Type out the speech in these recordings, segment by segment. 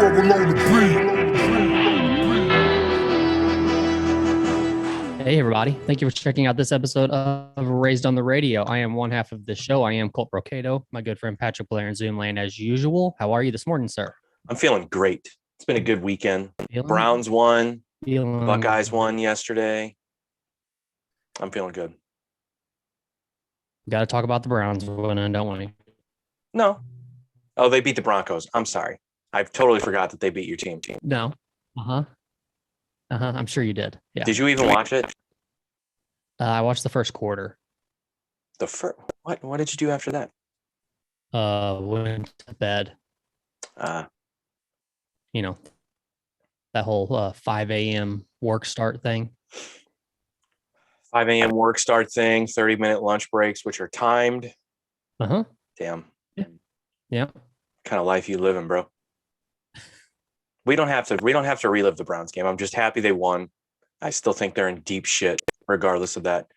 trouble on the Hey, everybody. Thank you for checking out this episode of Raised on the Radio. I am one half of the show. I am Colt Brocato, my good friend Patrick Blair in Zoom land as usual. How are you this morning, sir? I'm feeling great. It's been a good weekend. Feeling- Browns won. feeling- Buckeyes won yesterday. I'm feeling good. Got to talk about the Browns winning, don't we? No. Oh, they beat the Broncos. I'm sorry. I totally forgot that they beat your team. No. I'm sure you did. Yeah. Did you even watch it? I watched the first quarter. The first what did you do after that? Went to bed. You know, that whole 5 a.m. work start thing. 5 a.m. work start thing, 30-minute lunch breaks, which are timed. Uh-huh. Damn. Yeah. Kind of life you living, bro. We don't have to relive the Browns game. I'm just happy they won. I still think they're in deep shit regardless of that.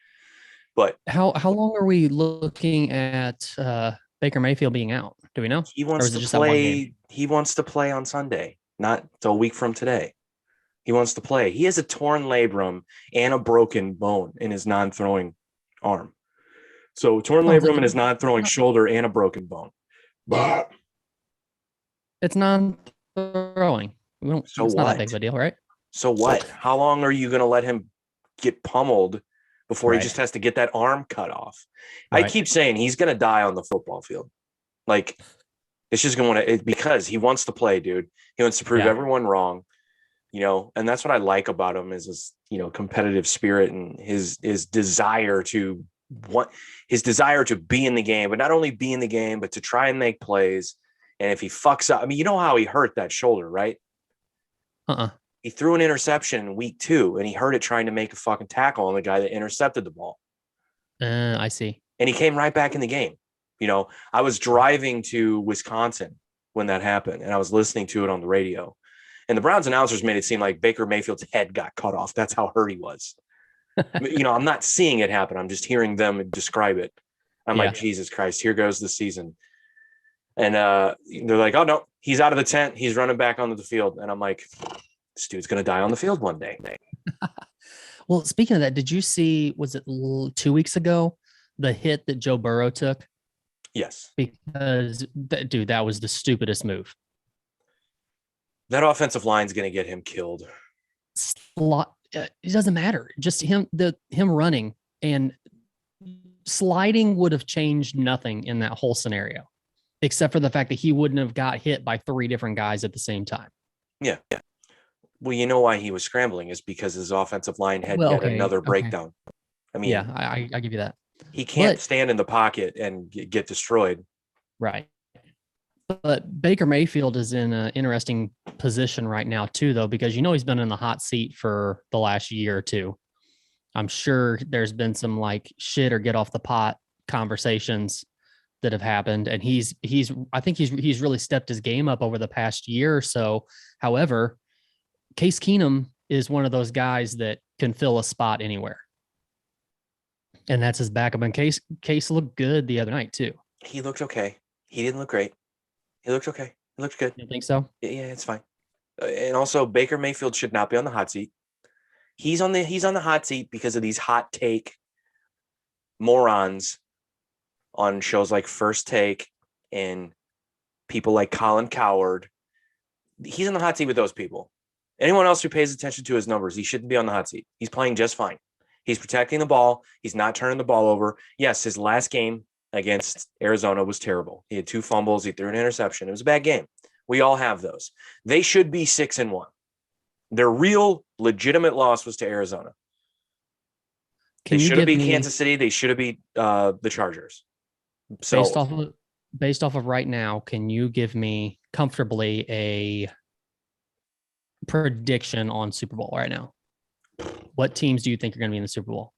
But How long are we looking at Baker Mayfield being out? Do we know? he Or wants is it to just that one game? play. He wants to play on Sunday, not a week from today. He wants to play. He has a torn labrum and a broken bone in his non-throwing arm. So torn labrum in his non-throwing shoulder and a broken bone. But It's non-throwing. So it's not what? that big of a deal, right? so what? How long are you going to let him get pummeled before Right. he just has to get that arm cut off? I Right. keep saying he's going to die on the football field. Like, it's just going to, because he wants to play, dude. He wants to prove Yeah. everyone wrong, and that's what I like about him is his, competitive spirit and his desire to be in the game, but not only be in the game, but to try and make plays. And if he fucks up, you know how he hurt that shoulder, right? He threw an interception in week 2 and he hurt it trying to make a fucking tackle on the guy that intercepted the ball. I see. And he came right back in the game. I was driving to Wisconsin when that happened and I was listening to it on the radio. And the Browns announcers made it seem like Baker Mayfield's head got cut off. That's how hurt he was. I'm not seeing it happen. I'm just hearing them describe it. I'm like, Jesus Christ, here goes the season. And they're like, oh, no, he's out of the tent. He's running back onto the field. And I'm like, this dude's going to die on the field one day. Well, speaking of that, did you see, was it 2 weeks ago, the hit that Joe Burrow took? Yes. Because, that was the stupidest move. That offensive line's going to get him killed. It doesn't matter. Just him running and sliding would have changed nothing in that whole scenario, except for the fact that he wouldn't have got hit by 3 different guys at the same time. Yeah. Well, you know why he was scrambling is because his offensive line had yet another breakdown. I give you that. He can't stand in the pocket and get destroyed. Right. But Baker Mayfield is in an interesting position right now too, though, because he's been in the hot seat for the last year or two. I'm sure there's been some like shit or get off the pot conversations that have happened, and I think he's really stepped his game up over the past year or so. However, Case Keenum is one of those guys that can fill a spot anywhere, and that's his backup. And Case looked good the other night too. He looked okay. He didn't look great. He looked okay. He looked good. You think so? Yeah, it's fine. And also, Baker Mayfield should not be on the hot seat. He's on the hot seat because of these hot take morons on shows like First Take and people like Colin Cowherd. He's on the hot seat with those people. Anyone else who pays attention to his numbers, he shouldn't be on the hot seat. He's playing just fine. He's protecting the ball. He's not turning the ball over. Yes, his last game against Arizona was terrible. He had 2 fumbles. He threw an interception. It was a bad game. We all have those. They should be 6-1. Their real legitimate loss was to Arizona. They should have beat Kansas City. They should have beat the Chargers. So based off of right now, can you give me comfortably a prediction on Super Bowl right now? What teams do you think are going to be in the Super Bowl?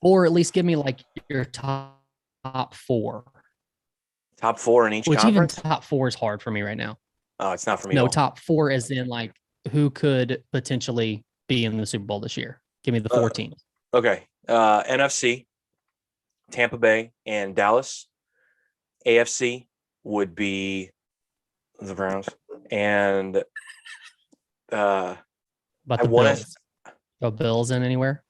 Or at least give me like your top 4. Top 4 in each Which conference? even top 4 is hard for me right now. Oh, it's not for me. No, top 4 as in like who could potentially be in the Super Bowl this year. Give me the 4 teams. Okay. NFC, Tampa Bay, and Dallas. AFC would be The Browns. And But I the want to. Bills. Go Bills in anywhere?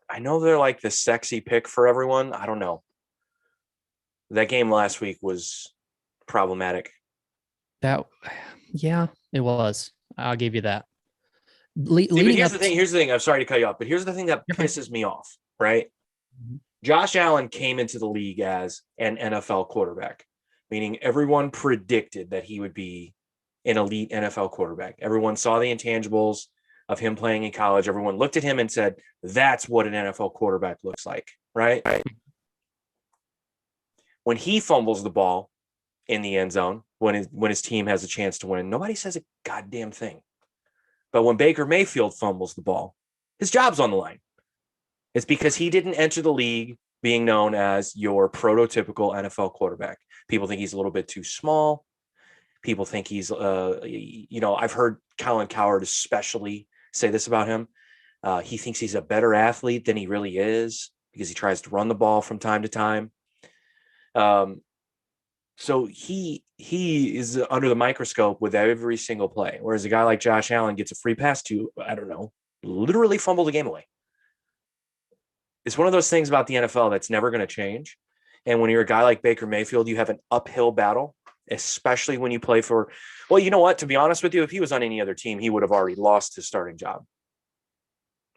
I know they're like the sexy pick for everyone. I don't know. That game last week was problematic. That, yeah, it was. I'll give you that. See, but Leading here's up the thing. to, Here's the thing. I'm sorry to cut you off, but here's the thing that you're fine. pisses me off, right? Mhm. Josh Allen came into the league as an NFL quarterback, meaning everyone predicted that he would be an elite NFL quarterback. Everyone saw the intangibles of him playing in college. Everyone looked at him and said, that's what an NFL quarterback looks like, right? When he fumbles the ball in the end zone, when his team has a chance to win, nobody says a goddamn thing. But when Baker Mayfield fumbles the ball, his job's on the line. It's because he didn't enter the league being known as your prototypical NFL quarterback. People think he's a little bit too small. People think he's, I've heard Colin Cowherd especially say this about him. He thinks he's a better athlete than he really is because he tries to run the ball from time to time. So he is under the microscope with every single play, whereas a guy like Josh Allen gets a free pass to, I don't know, literally fumble the game away. It's one of those things about the NFL that's never going to change. And when you're a guy like Baker Mayfield, you have an uphill battle, especially when you play for, well, you know what, to be honest with you, if he was on any other team, he would have already lost his starting job.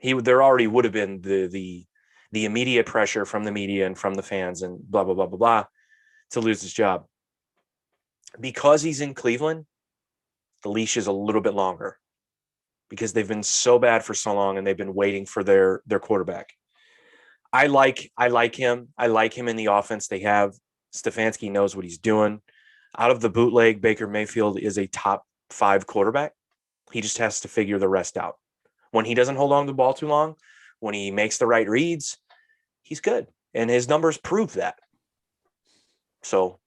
There already would have been the immediate pressure from the media and from the fans and blah, blah, blah, blah, blah, to lose his job. Because he's in Cleveland, the leash is a little bit longer because they've been so bad for so long and they've been waiting for their quarterback. I like him. I like him in the offense they have. Stefanski knows what he's doing. Out of the bootleg, Baker Mayfield is a top 5 quarterback. He just has to figure the rest out. When he doesn't hold on to the ball too long, when he makes the right reads, he's good. And his numbers prove that. So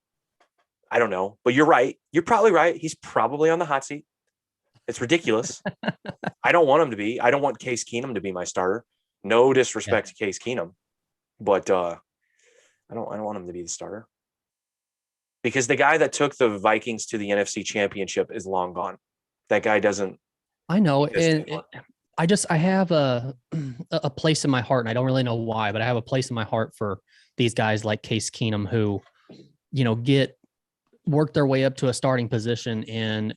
I don't know, but you're right. You're probably right. He's probably on the hot seat. It's ridiculous. I don't want him to be. I don't want Case Keenum to be my starter. No disrespect to Case Keenum, but I don't want him to be the starter because the guy that took the Vikings to the NFC Championship is long gone. That guy doesn't. I know, and I have a place in my heart, and I don't really know why, but I have a place in my heart for these guys like Case Keenum who, work their way up to a starting position in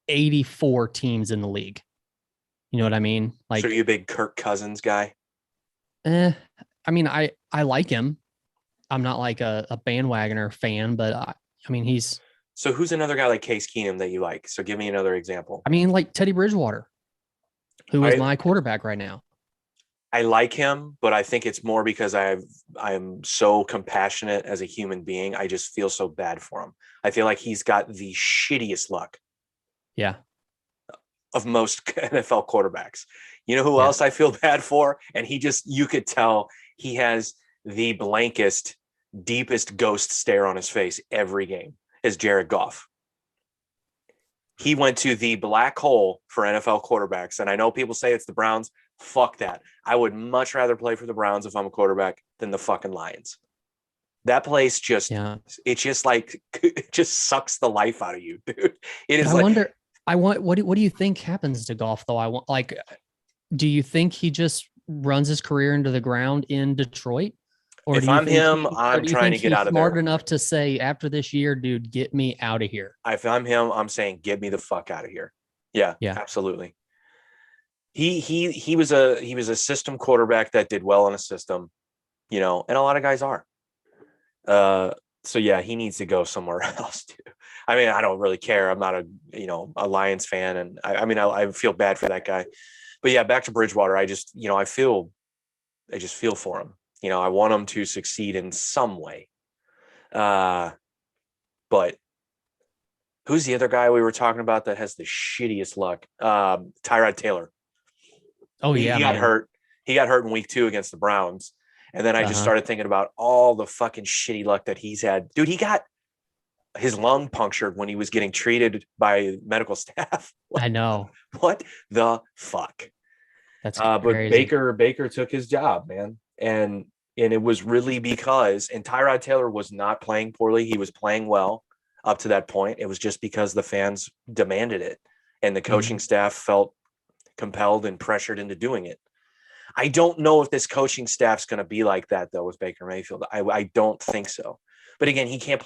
84 teams in the league. You know what I mean? Like, so are you a big Kirk Cousins guy? I mean, I like him. I'm not like a bandwagoner fan, but he's. So who's another guy like Case Keenum that you like? So give me another example. I mean, like Teddy Bridgewater, who is my quarterback right now. I like him, but I think it's more because I'm so compassionate as a human being. I just feel so bad for him. I feel like he's got the shittiest luck. Yeah. Of most NFL quarterbacks. You know who else I feel bad for? And you could tell he has the blankest, deepest ghost stare on his face every game is Jared Goff. He went to the black hole for NFL quarterbacks. And I know people say it's the Browns. Fuck that. I would much rather play for the Browns if I'm a quarterback than the fucking Lions. That place it just sucks the life out of you, dude. It is. What do you think happens to Goff though? Do you think he just runs his career into the ground in Detroit? Or if I'm him, I'm trying to get out of there. Smart enough to say after this year, dude, get me out of here. If I'm him, I'm saying get me the fuck out of here. Yeah, absolutely. He was a system quarterback that did well in a system, and a lot of guys are. So yeah, he needs to go somewhere else too. I mean, I don't really care. I'm not a Lions fan, and I feel bad for that guy. But yeah, back to Bridgewater. I just feel for him. I want him to succeed in some way. But who's the other guy we were talking about that has the shittiest luck? Tyrod Taylor. Oh yeah, he got hurt. He got hurt in week 2 against the Browns. And then I just started thinking about all the fucking shitty luck that he's had. Dude, he got his lung punctured when he was getting treated by medical staff. I know. What the fuck? That's but crazy. Baker took his job, man. And it was really because Tyrod Taylor was not playing poorly. He was playing well. up to that point. It was just because the fans demanded it and the coaching staff felt compelled and pressured into doing it. I don't know if this coaching staff's going to be like that though with Baker Mayfield. I don't think so. But again, he can't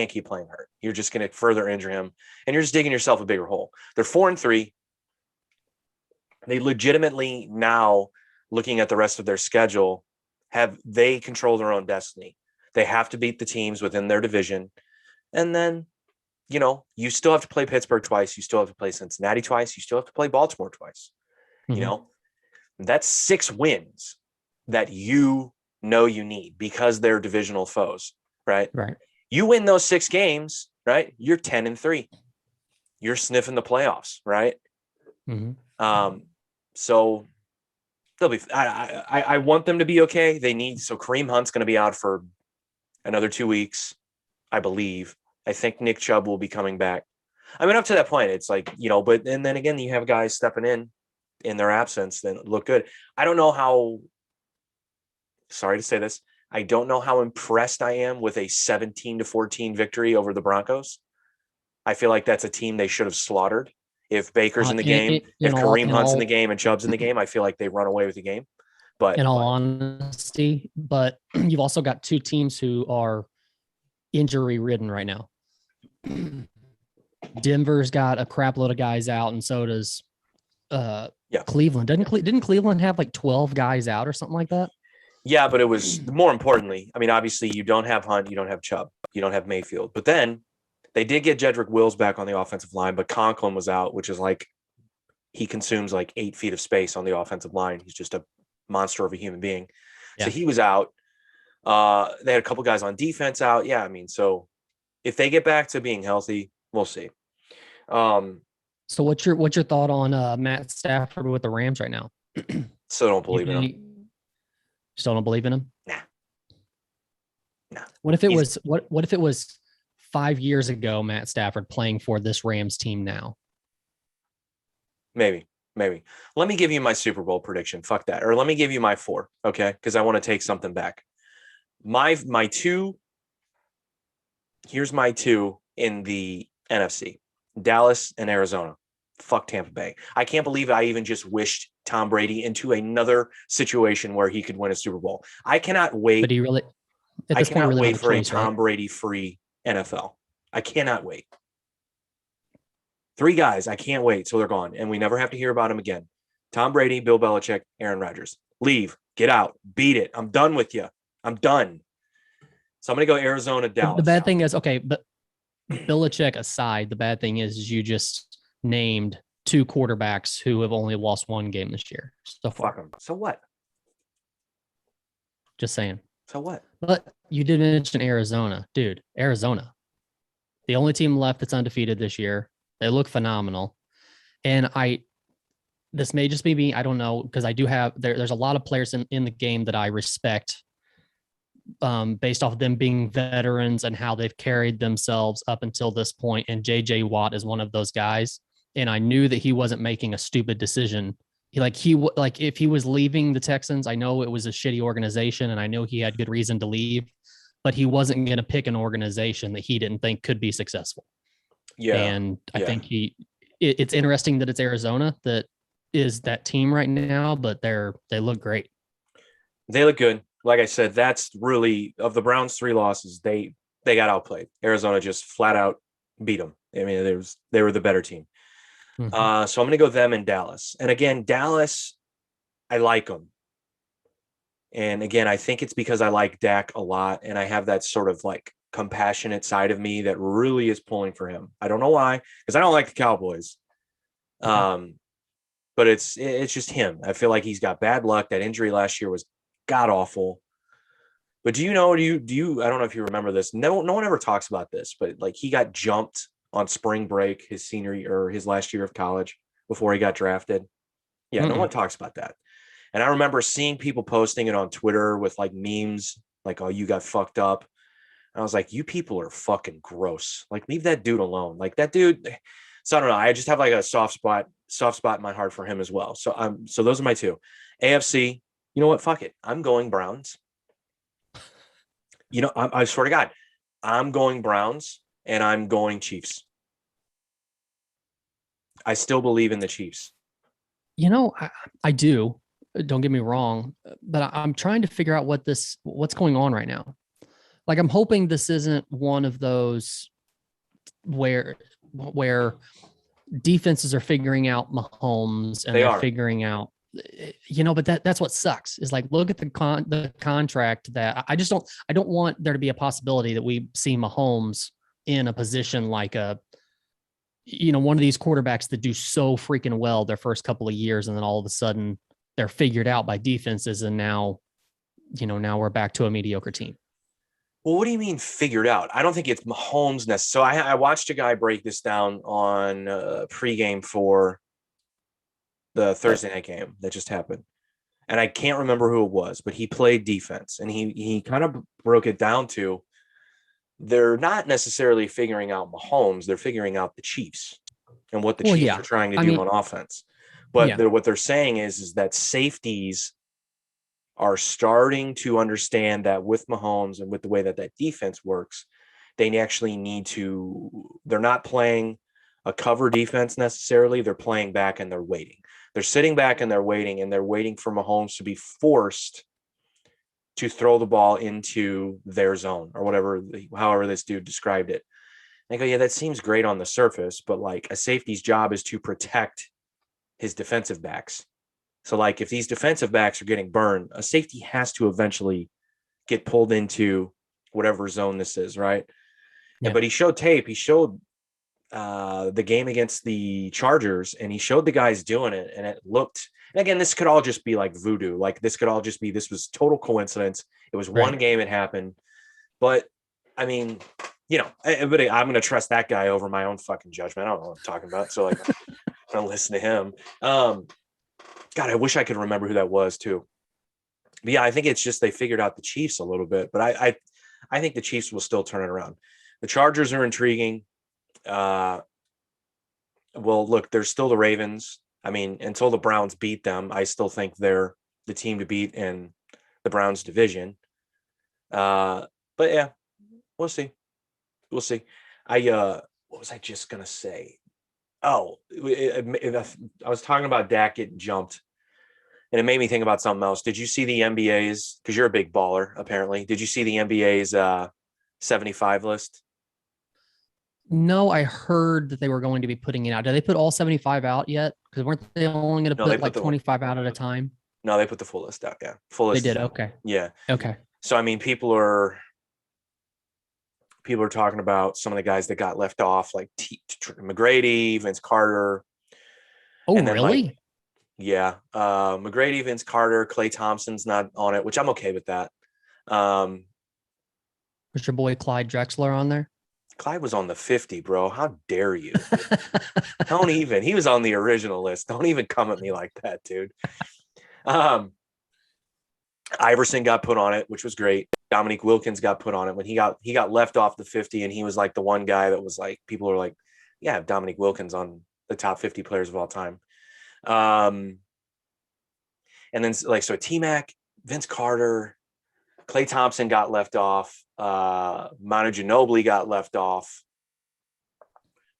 keep playing hurt. You're just going to further injure him, and you're just digging yourself a bigger hole. They're 4-3. They legitimately now, looking at the rest of their schedule, they control their own destiny. They have to beat the teams within their division. And then, you still have to play Pittsburgh twice. You still have to play Cincinnati twice. You still have to play Baltimore twice. That's 6 wins that you need because they're divisional foes, right? Right. You win those 6 games, right? You're 10-3. You're sniffing the playoffs, right? So they'll be. I want them to be okay. So Kareem Hunt's going to be out for another 2 weeks, I believe. I think Nick Chubb will be coming back. I mean, up to that point, it's like, and then again, you have guys stepping in their absence, then look good. I don't know how, sorry to say this, I don't know how impressed I am with a 17-14 victory over the Broncos. I feel like that's a team they should have slaughtered. If Baker's in the game, if Kareem Hunt's in the game and Chubb's in the game, I feel like they run away with the game. But in all honesty, but you've also got 2 teams who are injury ridden right now. Denver's got a crap load of guys out, and so does Cleveland. Didn't Cleveland have like 12 guys out or something like that? Yeah, but it was more importantly, I mean, obviously you don't have Hunt, you don't have Chubb, you don't have Mayfield. But then they did get Jedrick Wills back on the offensive line, but Conklin was out, which is like he consumes like 8 feet of space on the offensive line. He's just a monster of a human being. Yeah. So he was out. They had a couple guys on defense out. Yeah, I mean, so if they get back to being healthy, we'll see. So what's your thought on Matt Stafford with the Rams right now? Still don't believe in him. Still don't believe in him? Nah. What if it was 5 years ago, Matt Stafford playing for this Rams team now? Maybe. Let me give you my Super Bowl prediction. Fuck that. Or let me give you my 4, okay? Because I want to take something back. My 2. Here's my 2 in the NFC. Dallas and Arizona. Fuck Tampa Bay. I can't believe I even just wished Tom Brady into another situation where he could win a Super Bowl. I cannot wait. But he really, at this point, wait for a Tom Brady free NFL. I cannot wait. 3 guys, I can't wait till they're gone, and we never have to hear about them again. Tom Brady, Bill Belichick, Aaron Rodgers. Leave, get out, beat it. I'm done with you. I'm done. So I'm going to go Arizona, Dallas. The bad thing is, okay, but Belichick aside, the bad thing is you just named 2 quarterbacks who have only lost 1 game this year so far. Fuck them. So what? Just saying. So what? But you did mention Arizona. Dude, Arizona. The only team left that's undefeated this year. They look phenomenal. And this may just be me, I don't know, because I do have, there's a lot of players in the game that I respect based off of them being veterans and how they've carried themselves up until this point. And JJ Watt is one of those guys. And I knew that he wasn't making a stupid decision. If he was leaving the Texans, I know it was a shitty organization and I know he had good reason to leave, but he wasn't going to pick an organization that he didn't think could be successful. Yeah. And I think it's interesting that it's Arizona that is that team right now, but they look great. They look good. Like I said, that's really, of the Browns' 3 losses, they got outplayed. Arizona just flat out beat them. I mean, they were the better team. Mm-hmm. So I'm going to go them in Dallas. And again, Dallas, I like them. And again, I think it's because I like Dak a lot, and I have that sort of like compassionate side of me that really is pulling for him. I don't know why, because I don't like the Cowboys. But it's just him. I feel like he's got bad luck. That injury last year was god awful. But do you I don't know if you remember this. No one ever talks about this, but like he got jumped on spring break his senior year or his last year of college before he got drafted. Yeah, no one talks about that. And I remember seeing people posting it on Twitter with like memes like, "Oh, you got fucked up." And I was like, "You people are fucking gross. Like, leave that dude alone." Like that dude. So I don't know. I just have like a soft spot in my heart for him as well. So so those are my 2. AFC. You know what? Fuck it. I'm going Browns. I swear to God, I'm going Browns. and I'm going Chiefs. I still believe in the Chiefs. I do. Don't get me wrong, but I'm trying to figure out what's going on right now. Like, I'm hoping this isn't one of those where defenses are figuring out Mahomes and They they're are. figuring out, but that's what sucks is, like, look at the contract that I just don't want there to be a possibility that we see Mahomes in a position like one of these quarterbacks that do so freaking well their first couple of years, and then all of a sudden they're figured out by defenses, and now we're back to a mediocre team. Well, what do you mean figured out? I don't think it's Mahomes necessarily. So I watched a guy break this down on pregame for the Thursday night game that just happened. And I can't remember who it was, but he played defense, and he kind of broke it down to, they're not necessarily figuring out Mahomes. They're figuring out the Chiefs and what the Chiefs are trying to do on offense. But what they're saying is that safeties are starting to understand that with Mahomes and with the way that defense works, they actually need to, they're not playing a cover defense necessarily. They're playing back and they're waiting. They're sitting back and they're waiting for Mahomes to be forced to throw the ball into their zone or whatever, however this dude described it. And I go, yeah, that seems great on the surface, but like, a safety's job is to protect his defensive backs. So like, if these defensive backs are getting burned, a safety has to eventually get pulled into whatever zone this is, right? Yeah. But he showed tape. He showed the game against the Chargers, and he showed the guys doing it, and it looked, and again, this could all just be like voodoo. Like, this could all just be, this was total coincidence. It was one game, it happened. But I mean, but I'm going to trust that guy over my own fucking judgment. I don't know what I'm talking about. So like, I'm going to listen to him. God, I wish I could remember who that was too. But yeah, I think it's just they figured out the Chiefs a little bit, but I think the Chiefs will still turn it around. The Chargers are intriguing. Well, look, there's still the Ravens. I mean, until the Browns beat them, I still think they're the team to beat in the Browns division. But yeah, we'll see. We'll see. What was I just going to say? Oh, I was talking about Dak getting jumped, and it made me think about something else. Did you see the NBA's, because you're a big baller, apparently. Did you see the NBA's 75 list? No, I heard that they were going to be putting it out. Did they put all 75 out yet? Because weren't they only going to put like 25 out at a time? No, they put the full list out. Yeah. Full list. They did. Okay. Yeah. Okay. So, I mean, people are talking about some of the guys that got left off, like McGrady, Vince Carter. Oh, really? Yeah. McGrady, Vince Carter, Klay Thompson's not on it, which I'm okay with that. Was your boy Clyde Drexler on there? Clyde was on the 50, bro. How dare you? Don't even. He was on the original list. Don't even come at me like that, dude. Iverson got put on it, which was great. Dominique Wilkins got put on it when he got left off the 50, and he was like the one guy that was like, people are like, yeah, Dominique Wilkins on the top 50 players of all time. And then like, so T-Mac, Vince Carter, Klay Thompson got left off. Manu Ginobili got left off.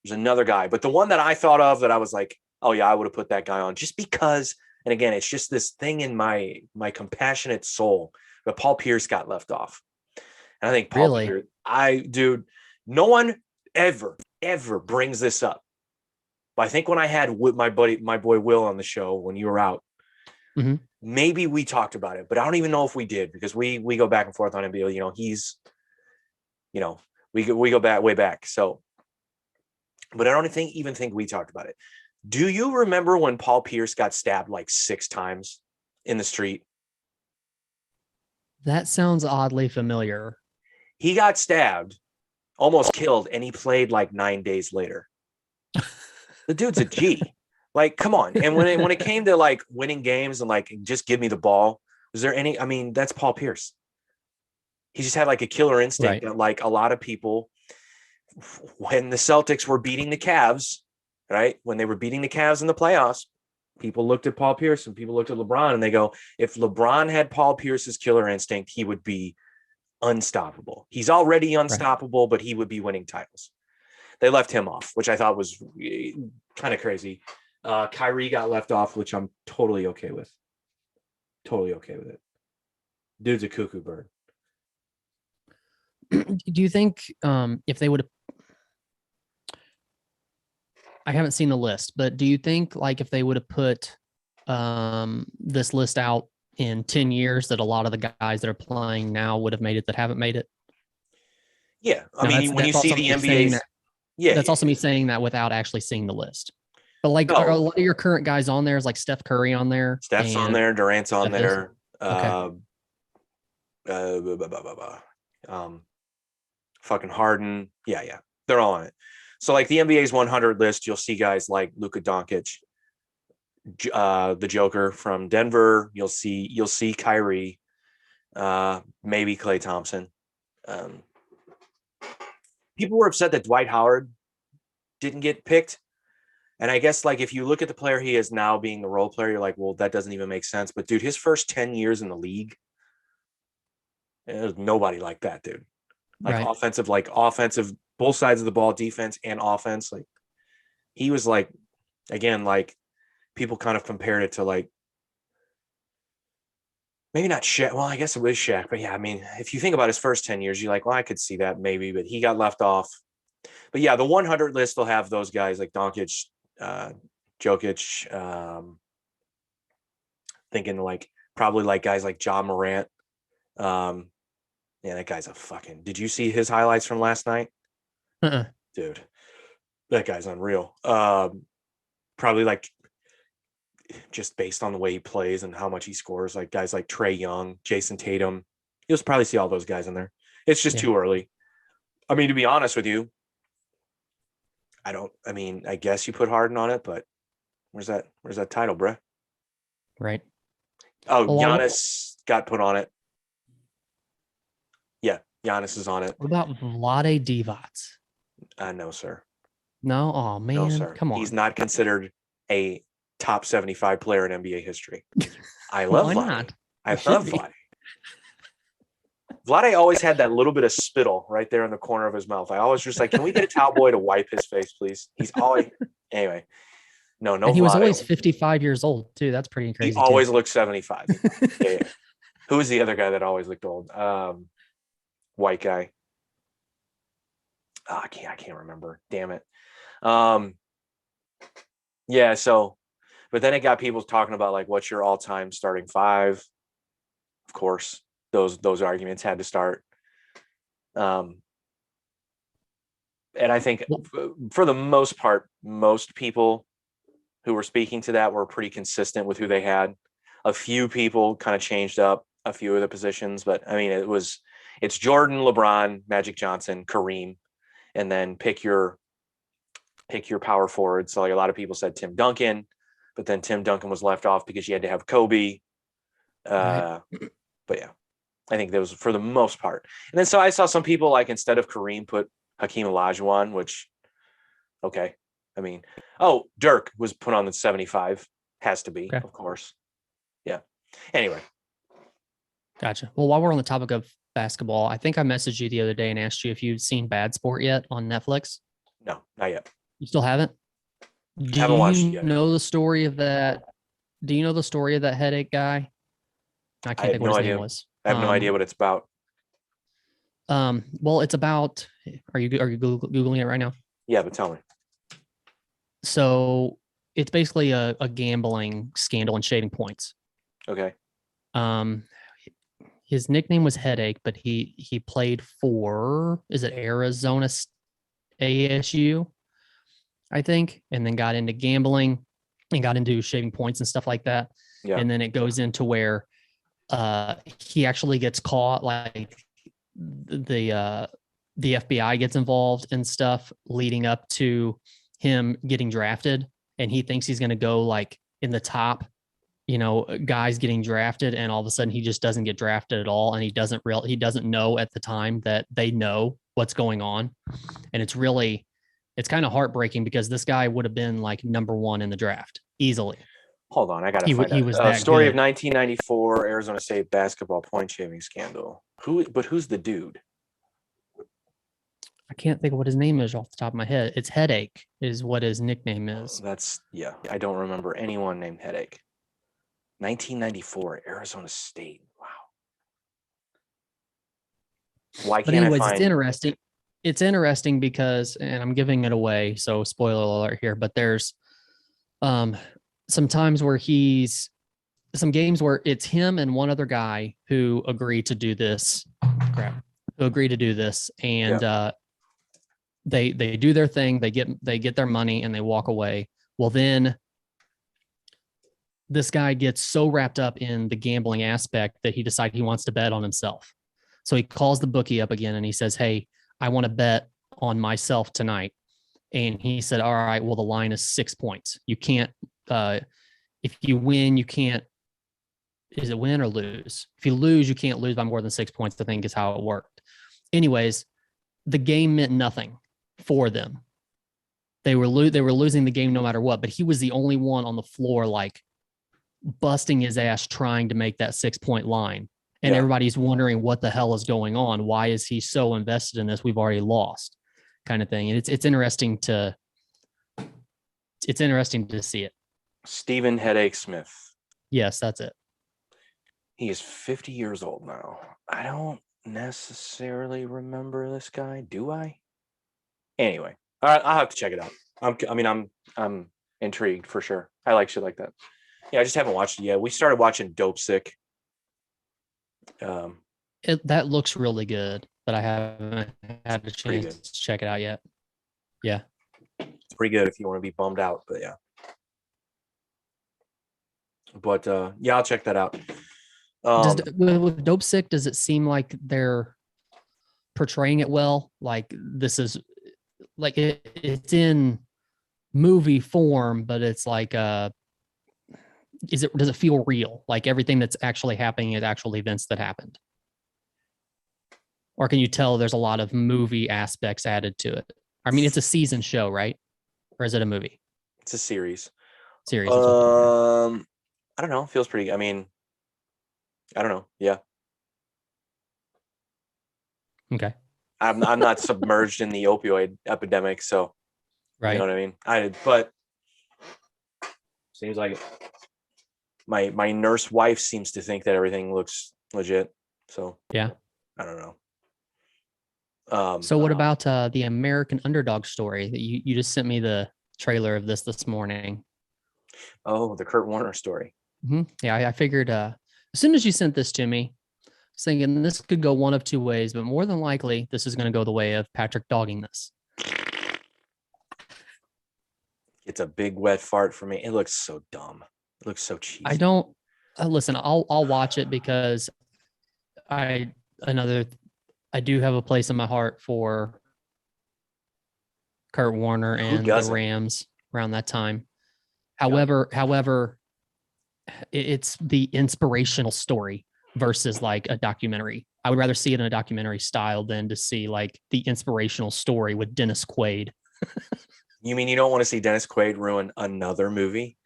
There's another guy, but the one that I thought of that I was like, oh yeah, I would have put that guy on just because. And again, it's just this thing in my compassionate soul. But Paul Pierce got left off, and I think Paul Pierce, no one ever brings this up. But I think when I had my boy Will on the show when you were out, maybe we talked about it, but I don't even know if we did, because we go back and forth on NBA. He's, we go back way back. So, but I don't even think we talked about it. Do you remember when Paul Pierce got stabbed like 6 times in the street? That sounds oddly familiar. He got stabbed, almost killed, and he played like 9 days later. The dude's a G. Like, come on. And when it came to like winning games and like, just give me the ball, was there any? I mean, that's Paul Pierce. He just had like a killer instinct that like a lot of people, when the Celtics were beating the Cavs, right? When they were beating the Cavs in the playoffs, people looked at Paul Pierce and people looked at LeBron, and they go, if LeBron had Paul Pierce's killer instinct, he would be unstoppable. He's already unstoppable, but he would be winning titles. They left him off, which I thought was kind of crazy. Kyrie got left off, which I'm totally okay with. Totally okay with it. Dude's a cuckoo bird. Do you think if they would have, I haven't seen the list, but do you think like if they would have put this list out in 10 years that a lot of the guys that are playing now would have made it that haven't made it? Yeah. I Now, mean, when you see the NBA's, that's also me saying that without actually seeing the list. But like No. are a lot of your current guys on there is like Steph Curry on there. Steph's on and- there, Durant's on Steph is? there. Okay. Fucking Harden. Yeah. They're all on it. So like the NBA's 100 list, you'll see guys like Luka Doncic, the Joker from Denver. You'll see Kyrie, maybe Klay Thompson. People were upset that Dwight Howard didn't get picked. And I guess like if you look at the player he is now being the role player, you're like, well, that doesn't even make sense. But dude, his first 10 years in the league, there's nobody like that, dude. Like offensive, both sides of the ball, defense and offense. Like he was like, again, like people kind of compared it to like maybe not Shaq. Well, I guess it was Shaq, but yeah, I mean, if you think about his first 10 years, you're like, well, I could see that maybe, but he got left off. But yeah, the 100 list will have those guys like Doncic, Jokic, thinking like probably like guys like John Morant. Yeah, that guy's a fucking. Did you see his highlights from last night? Dude, that guy's unreal. Probably like just based on the way he plays and how much he scores, like guys like Trae Young, Jason Tatum. You'll probably see all those guys in there. It's just too early. I mean, to be honest with you, I guess you put Harden on it, but where's that title, bruh? Right. Oh, Giannis got put on it. Yeah, Giannis is on it. What about Vlade Divac? No, sir. No? Oh, man. No, sir. Come on. He's not considered a top 75 player in NBA history. I love Why Vlade. not? I love Vlade. Vlade always had that little bit of spittle right there in the corner of his mouth. I always just like, can we get a towel boy to wipe his face, please? He's always anyway. No. And he was Vlade. always 55 years old too. That's pretty crazy. He always looked 75. Yeah. Who was the other guy that always looked old? White guy. Oh, I can't remember. Damn it. Yeah. So, but then it got people talking about like, what's your all-time starting five? Of course, those arguments had to start. And I think for the most part, most people who were speaking to that were pretty consistent with who they had. A few people kind of changed up a few of the positions, but I mean, it's Jordan, LeBron, Magic Johnson, Kareem, and then pick your power forward. So like a lot of people said Tim Duncan, but then Tim Duncan was left off because you had to have Kobe. Right. But yeah, I think that was for the most part. And then so I saw some people like instead of Kareem put Hakeem Olajuwon, which okay. I mean, Dirk was put on the 75. Has to be, of course. Yeah. Anyway. Gotcha. Well, while we're on the topic of basketball, I think I messaged you the other day and asked you if you'd seen Bad Sport yet on Netflix. No, not yet. You still haven't? Haven't watched it yet. Do you know the story of that headache guy? I can't think what his name was. I have no idea what it's about. Well, it's about. Are you Googling it right now? Yeah, but tell me. So it's basically a gambling scandal and Shaving Points. Okay. His nickname was Headache, but he played for, is it Arizona ASU, I think, and then got into gambling and got into Shaving Points and stuff like that. Yeah. And then it goes into where he actually gets caught, like the FBI gets involved and stuff leading up to him getting drafted, and he thinks he's going to go like in the top, guys getting drafted, and all of a sudden he just doesn't get drafted at all, and he doesn't know at the time that they know what's going on, and it's kind of heartbreaking because this guy would have been like number one in the draft easily. Hold on, I gotta find out. Story of 1994 Arizona State basketball point shaving scandal. Who's the dude? I can't think of what his name is off the top of my head. It's Headache is what his nickname is. I don't remember anyone named Headache. 1994, Arizona State. Wow. Why But can't I anyways, it's find? interesting. It's interesting because, and I'm giving it away, so spoiler alert here, but there's some times where some games where it's him and one other guy who agree to do this. Crap. Who agree to do this. And they do their thing, they get their money and they walk away. Well, then this guy gets so wrapped up in the gambling aspect that he decides he wants to bet on himself. So he calls the bookie up again and he says, "Hey, I want to bet on myself tonight." And he said, "All right, well, the line is 6 points. You can't, if you win, you can't, is it win or lose? If you lose, you can't lose by more than 6 points, I think is how it worked." Anyways, the game meant nothing for them. They were losing the game no matter what, but he was the only one on the floor, like busting his ass trying to make that 6 point line. And everybody's wondering what the hell is going on. Why is he so invested in this? We've already lost, kind of thing. And it's interesting to see it. Stephen Headache Smith. Yes, that's it. He is 50 years old now. I don't necessarily remember this guy, do I? Anyway, all right, I'll have to check it out. I'm intrigued for sure. I like shit like that. Yeah, I just haven't watched it yet. We started watching Dope Sick. That looks really good, but I haven't had a chance to check it out yet. Yeah, it's pretty good if you want to be bummed out, but yeah. But yeah, I'll check that out. With Dope Sick, does it seem like they're portraying it well? Like this is like it's in movie form, but it's like does it feel real? Like everything that's actually happening is actual events that happened? Or can you tell there's a lot of movie aspects added to it? I mean, it's a season show, right? Or is it a movie? It's a series. I don't know. Feels pretty. I mean, I don't know. Yeah. Okay. I'm not submerged in the opioid epidemic, so right. You know what I mean? But seems like my nurse wife seems to think that everything looks legit. So yeah. I don't know. So what about the American Underdog story that you just sent me the trailer of this morning? Oh, the Kurt Warner story. Mm-hmm. Yeah, I figured as soon as you sent this to me, I was thinking this could go one of two ways, but more than likely this is going to go the way of Patrick dogging this. It's a big wet fart for me. It looks so dumb. It looks so cheesy. I don't listen. I'll watch it because I do have a place in my heart for Kurt Warner and the Rams around that time. However, it's the inspirational story versus like a documentary. I would rather see it in a documentary style than to see like the inspirational story with Dennis Quaid. You mean you don't want to see Dennis Quaid ruin another movie?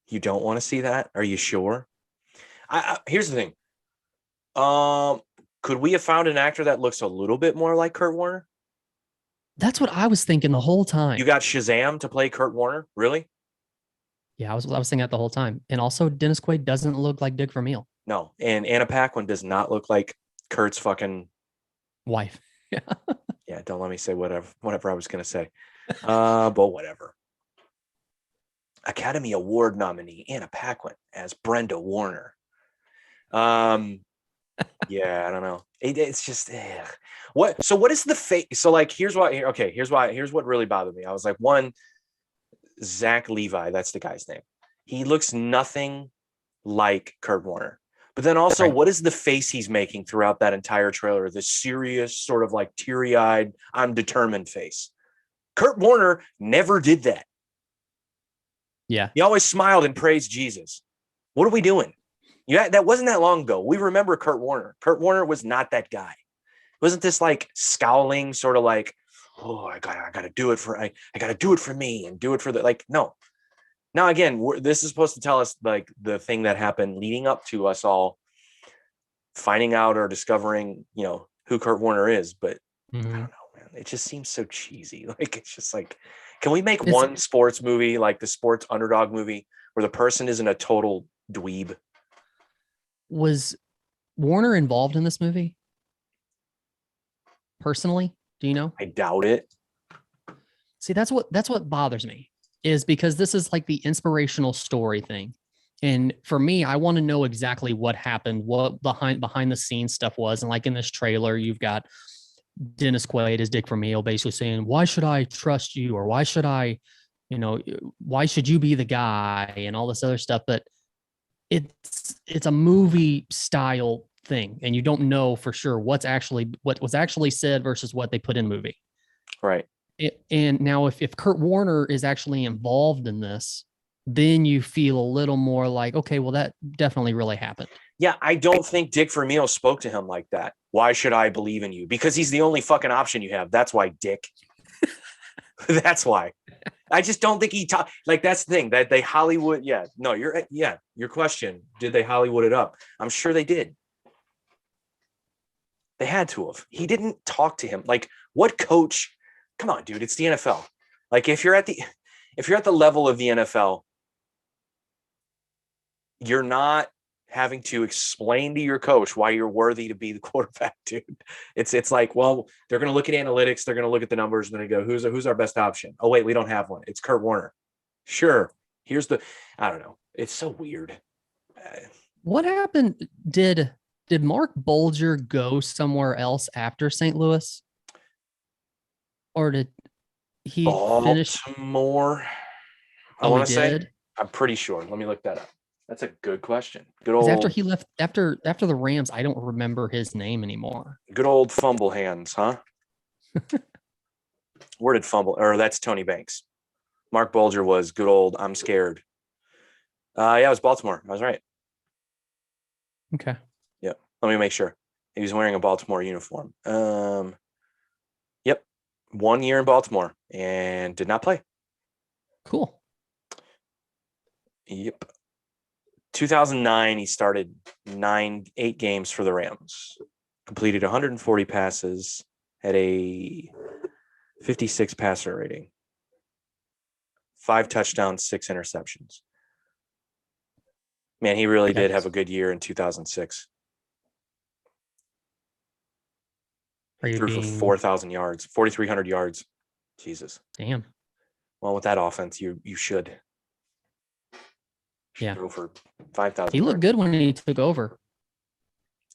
You don't want to see that? Are you sure? Here's the thing. Could we have found an actor that looks a little bit more like Kurt Warner? That's what I was thinking the whole time. You got Shazam to play Kurt Warner? Really? Yeah, I was thinking that the whole time. And also Dennis Quaid doesn't look like Dick Vermeil. No. And Anna Paquin does not look like Kurt's fucking wife. Yeah. Yeah, don't let me say whatever I was gonna say. But whatever. Academy Award nominee Anna Paquin as Brenda Warner. Yeah, I don't know. It's just what. So what is the fate? So like, here's what really bothered me. I was like, one, Zach Levi, that's the guy's name. He looks nothing like Kurt Warner. But then also, right. What is the face he's making throughout that entire trailer? The serious, sort of like teary-eyed, I'm determined face. Kurt Warner never did that. Yeah. He always smiled and praised Jesus. What are we doing? Yeah, that wasn't that long ago. We remember Kurt Warner. Kurt Warner was not that guy. Wasn't this like scowling, sort of like, oh, I gotta do it for I gotta do it for me and do it for the like. No. Now again, this is supposed to tell us like the thing that happened leading up to us all finding out or discovering, who Kurt Warner is. But I don't Mhm. know, man. It just seems so cheesy. Like, it's just like, can we make It's one sports movie, like the sports underdog movie, where the person isn't a total dweeb? Was Warner involved in this movie personally? Do you know? I doubt it. See, that's what bothers me is because this is like the inspirational story thing. And for me, I want to know exactly what happened, what behind the scenes stuff was. And like in this trailer, you've got Dennis Quaid as Dick Vermeil basically saying, "Why should I trust you?" or "Why should I, why should you be the guy?" and all this other stuff. But it's a movie style thing, and you don't know for sure what was actually said versus what they put in movie. Right. And now if Kurt Warner is actually involved in this, then you feel a little more like, okay, well, that definitely really happened. Yeah, I don't think Dick Vermeil spoke to him like that. Why should I believe in you? Because he's the only fucking option you have. That's why, Dick. That's why. I just don't think he talked. Like, that's the thing that they Hollywood. Yeah, no, your question. Did they Hollywood it up? I'm sure they did. They had to have. He didn't talk to him. Like, what coach? Come on, dude. It's the NFL. Like, if you're at the level of the NFL, you're not having to explain to your coach why you're worthy to be the quarterback, dude. It's like, well, they're going to look at analytics, they're going to look at the numbers, and then go, who's our best option? Oh wait, we don't have one. It's Kurt Warner. Sure. I don't know. It's so weird. What happened? Did Mark Bulger go somewhere else after St. Louis, or did he finish? Baltimore. I Oh, he want to say. did. I'm pretty sure. Let me look that up. That's a good question. Good Because after old, he left, after the Rams, I don't remember his name anymore. good old fumble hands, huh? Where did fumble? Or that's Tony Banks. Mark Bulger was good old. I'm scared. Yeah, it was Baltimore. I was right. Okay, Yeah. Let me make sure. He was wearing a Baltimore uniform. Yep. 1 year in Baltimore and did not play. cool. Yep. 2009, he started 8 games for the Rams, completed 140 passes, had a 56 passer rating, 5 touchdowns, 6 interceptions. Man, he really did have a good year in 2006. Are He you threw for being 4,000 yards, 4,300 yards. Jesus. damn? Well, with that offense, you should. Yeah, Throw for 5,000. he looked good when he took over.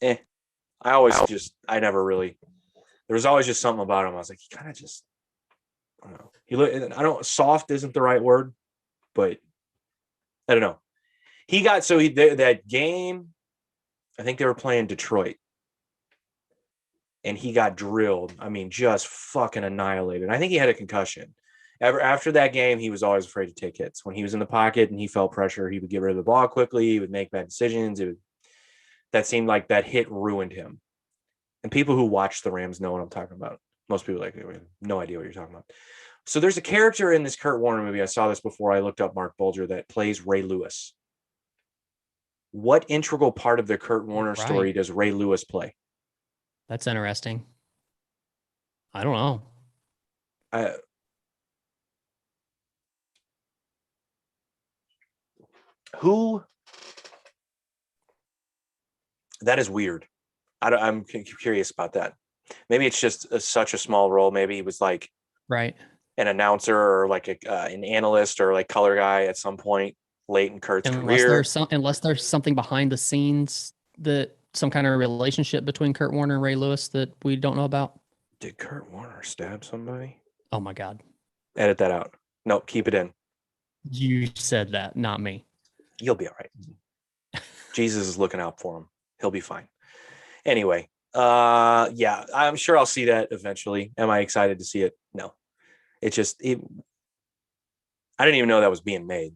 I never really. There was always just something about him. I was like, he kind of just. I don't know. He look. I don't. Soft isn't the right word, but I don't know. He got that game. I think they were playing Detroit, and he got drilled. I mean, just fucking annihilated. I think he had a concussion. After that game, he was always afraid to take hits. When he was in the pocket and he felt pressure, he would get rid of the ball quickly. He would make bad decisions. That seemed like that hit ruined him. And people who watch the Rams know what I'm talking about. Most people have no idea what you're talking about. So there's a character in this Kurt Warner movie. I saw this before I looked up Mark Bulger that plays Ray Lewis. What integral part of the Kurt Warner story does Ray Lewis play? That's interesting. I don't know. Who? That is weird. I'm curious about that. Maybe it's just such a small role. Maybe he was like Right. an announcer or like an analyst or like color guy at some point late in Kurt's career. Unless there's something behind the scenes, that some kind of relationship between Kurt Warner and Ray Lewis that we don't know about. Did Kurt Warner stab somebody? Oh my God. Edit that out. No, keep it in. You said that, not me. You'll be all right. Jesus is looking out for him. He'll be fine. Anyway, yeah, I'm sure I'll see that eventually. Am I excited to see it? No. I didn't even know that was being made.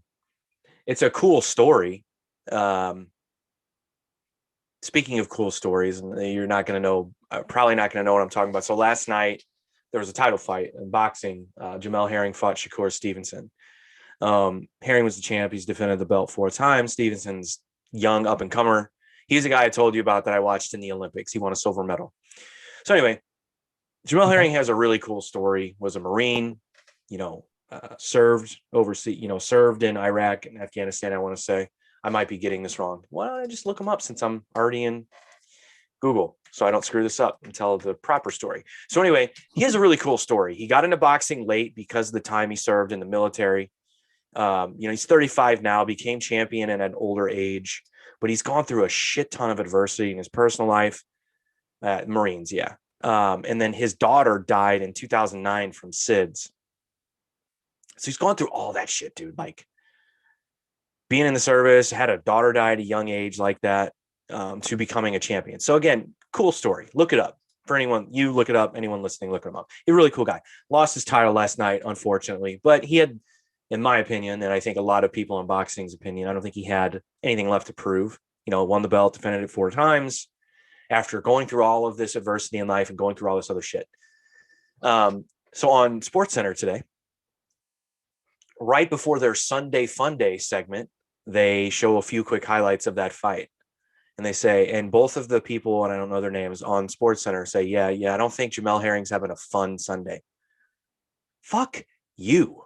It's a cool story. Speaking of cool stories, and you're not going to know, probably not going to know what I'm talking about. So last night there was a title fight in boxing. Jamel Herring fought Shakur Stevenson. Herring was the champ. He's defended the belt 4 times. Stevenson's young up and comer. He's a guy I told you about that I watched in the Olympics. He won a silver medal. So anyway, Jamel Herring has a really cool story. Was a Marine, served overseas, served in Iraq and Afghanistan. I want to say I might be getting this wrong. Why don't I just look him up since I'm already in Google, so I don't screw this up and tell the proper story. So anyway, he has a really cool story. He got into boxing late because of the time he served in the military. He's 35 now, became champion at an older age, but he's gone through a shit ton of adversity in his personal life. Marines, yeah. And then his daughter died in 2009 from SIDS. So he's gone through all that shit, dude. Like being in the service, had a daughter die at a young age like that, to becoming a champion. So again, cool story. Look it up. For anyone, you look it up. Anyone listening, look him up. He's a really cool guy. Lost his title last night, unfortunately, but he had, in my opinion, and I think a lot of people in boxing's opinion, I don't think he had anything left to prove. Won the belt, defended it 4 times after going through all of this adversity in life and going through all this other shit. So on SportsCenter today, right before their Sunday Fun Day segment, they show a few quick highlights of that fight. And they say, and both of the people, and I don't know their names, on SportsCenter say, yeah, I don't think Jamel Herring's having a fun Sunday. Fuck you.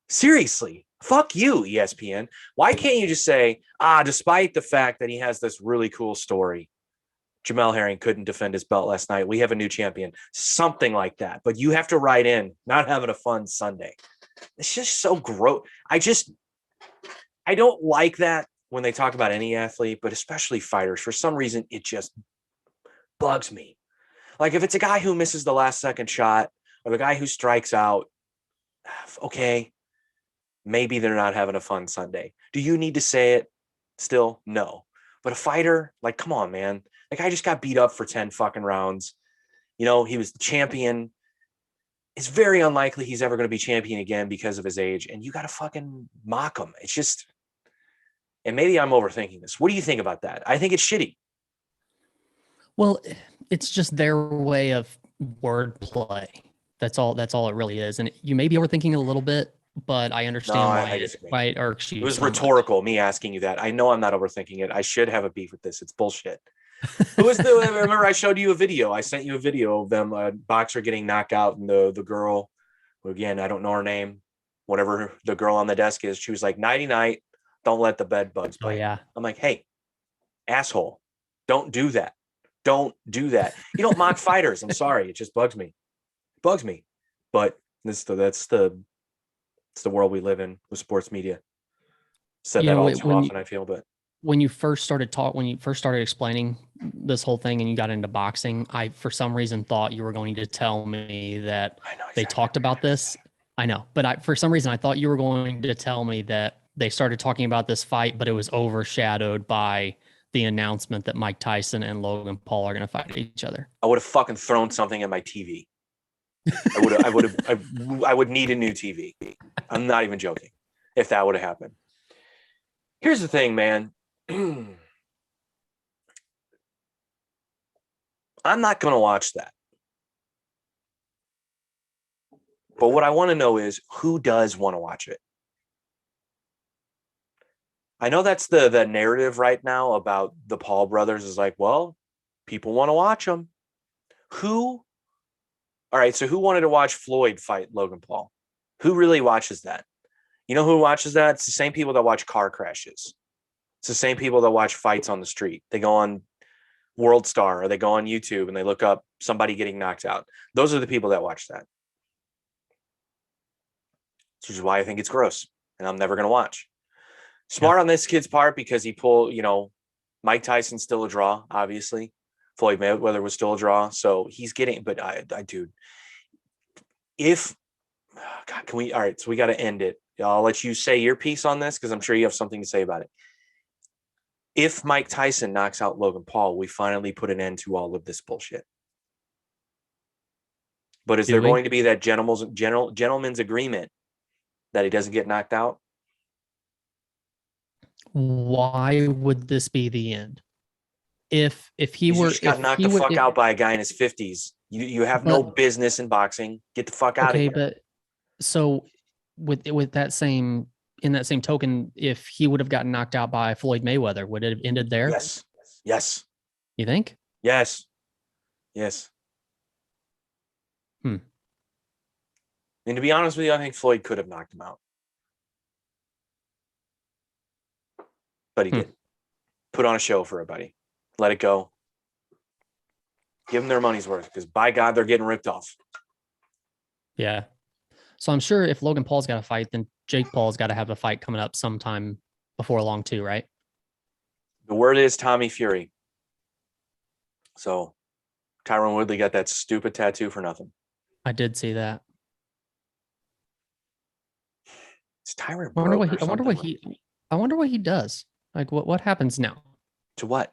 Seriously, fuck you, ESPN. Why can't you just say, despite the fact that he has this really cool story, Jamel Herring couldn't defend his belt last night. We have a new champion, something like that. But you have to write in, not having a fun Sunday. It's just so gross. I don't like that when they talk about any athlete, but especially fighters. For some reason, it just bugs me. Like if it's a guy who misses the last second shot or the guy who strikes out, okay, maybe they're not having a fun Sunday. Do you need to say it still? No. But a fighter, like, come on, man. Like I just got beat up for 10 fucking rounds. He was the champion. It's very unlikely he's ever going to be champion again because of his age. And you got to fucking mock him. It's just, and maybe I'm overthinking this. What do you think about that? I think it's shitty. Well, it's just their way of wordplay. That's all it really is. And you may be overthinking it a little bit, but I understand why it irks you. It was rhetorical, me asking you that. I know I'm not overthinking it. I should have a beef with this. It's bullshit. Remember I showed you a video. I sent you a video of them, a boxer getting knocked out, and the girl, who again, I don't know her name, whatever the girl on the desk is, she was like, nighty night, don't let the bed bugs bite. Oh yeah. I'm like, hey, asshole, don't do that. Don't do that. You don't mock fighters. I'm sorry. It just bugs me. But that's the world we live in with sports media. Said that all too often, I feel, but when you first started explaining this whole thing and you got into boxing, I, for some reason, thought you were going to tell me that they talked about this. I know, but for some reason, I thought you were going to tell me that they started talking about this fight, but it was overshadowed by the announcement that Mike Tyson and Logan Paul are going to fight each other. I would have fucking thrown something at my TV. I would need a new TV. I'm not even joking. If that would have happened. Here's the thing, man. I'm not going to watch that. But what I want to know is who does want to watch it? I know that's the narrative right now about the Paul brothers is like, well, people want to watch them. All right, so who wanted to watch Floyd fight Logan Paul? Who really watches that? You know who watches that? It's the same people that watch car crashes. It's the same people that watch fights on the street. They go on World Star or they go on YouTube and they look up somebody getting knocked out. Those are the people that watch that. Which is why I think it's gross and I'm never going to watch. Smart on this kid's part because he pulled, Mike Tyson's still a draw, obviously. Floyd Mayweather was still a draw. So he's getting, but dude, all right, so we got to end it. I'll let you say your piece on this because I'm sure you have something to say about it. If Mike Tyson knocks out Logan Paul, we finally put an end to all of this bullshit. But is there going to be that gentleman's agreement that he doesn't get knocked out? Why would this be the end? If he got knocked the fuck out by a guy in his 50s, you have no business in boxing. Get the fuck out of here. But so with that same in that same token, if he would have gotten knocked out by Floyd Mayweather, would it have ended there? Yes. Yes. You think? Yes. Yes. Hmm. And to be honest with you, I think Floyd could have knocked him out. But he didn't. Put on a show for everybody. Let it go. Give them their money's worth, because by God, they're getting ripped off. Yeah. So I'm sure if Logan Paul's got a fight, then Jake Paul's got to have a fight coming up sometime before long too, right? The word is Tommy Fury. So Tyron Woodley got that stupid tattoo for nothing. I did see that. It's Tyron. I wonder what he does. Like what happens now? To what?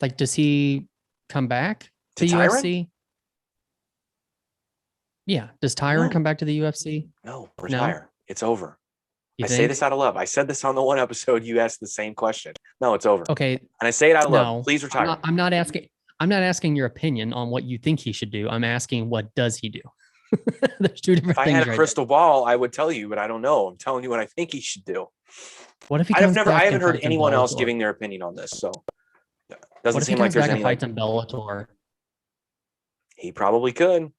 Like, does he come back To to Tyron? UFC? Yeah. Does Tyron No. come back to the UFC? No, retire. It's over. You I think? say this out of love. I said this on the one episode you asked the same question. No, it's over. Okay. And I say it out of love. No, Please retire. I'm not asking your opinion on what you think he should do. I'm asking what does he do? There's two different If I things. had a crystal ball, I would tell you, but I don't know. I'm telling you what I think he should do. What if he I comes back haven't and heard fights in anyone else Bellator? giving their opinion on this. So What doesn't if he seem like comes there's back and any. Like, fights in Bellator? he probably could.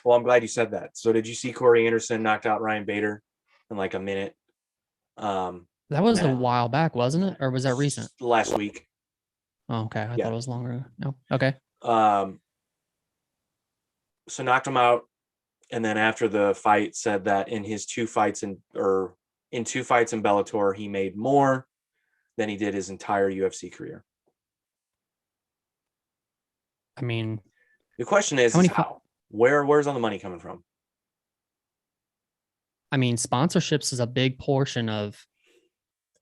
Well, I'm glad you said that. So did you see Corey Anderson knocked out Ryan Bader in like a minute? That was a Yeah. while back, wasn't it? Or was that recent? Last week. Oh, okay. I Yeah. thought it was longer. No. Okay. So knocked him out, and then after the fight said that in two fights in Bellator, he made more than he did his entire UFC career. I mean, The question is, How many how? Where's all the money coming from? sponsorships is a big portion of.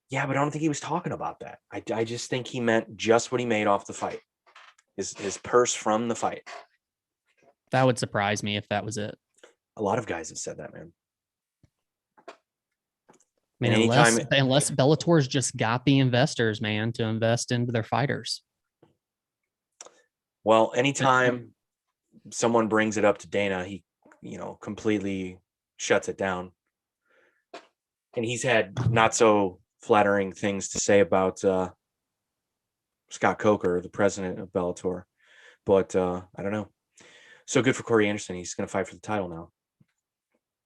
Yeah, but I don't think he was talking about that. I just think he meant just what he made off the fight. His purse from the fight. That would surprise me if that was it. A lot of guys have said that, man. I mean, And unless Bellator's just got the investors, man, to invest into their fighters. Well, anytime someone brings it up to Dana, he, completely shuts it down. And he's had not so flattering things to say about Scott Coker, the president of Bellator. But I don't know. So good for Corey Anderson. He's going to fight for the title now.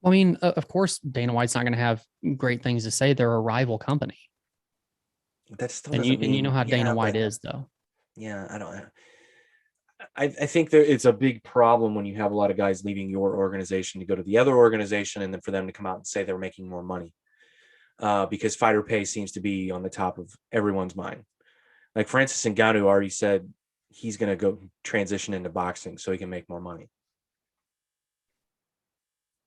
I mean, of course, Dana White's not going to have great things to say. They're a rival company. That still And doesn't you know how Dana White but- is, though. Yeah, I don't. I think that it's a big problem when you have a lot of guys leaving your organization to go to the other organization, and then for them to come out and say they're making more money, because fighter pay seems to be on the top of everyone's mind. Like Francis Ngannou already said he's going to go transition into boxing so he can make more money.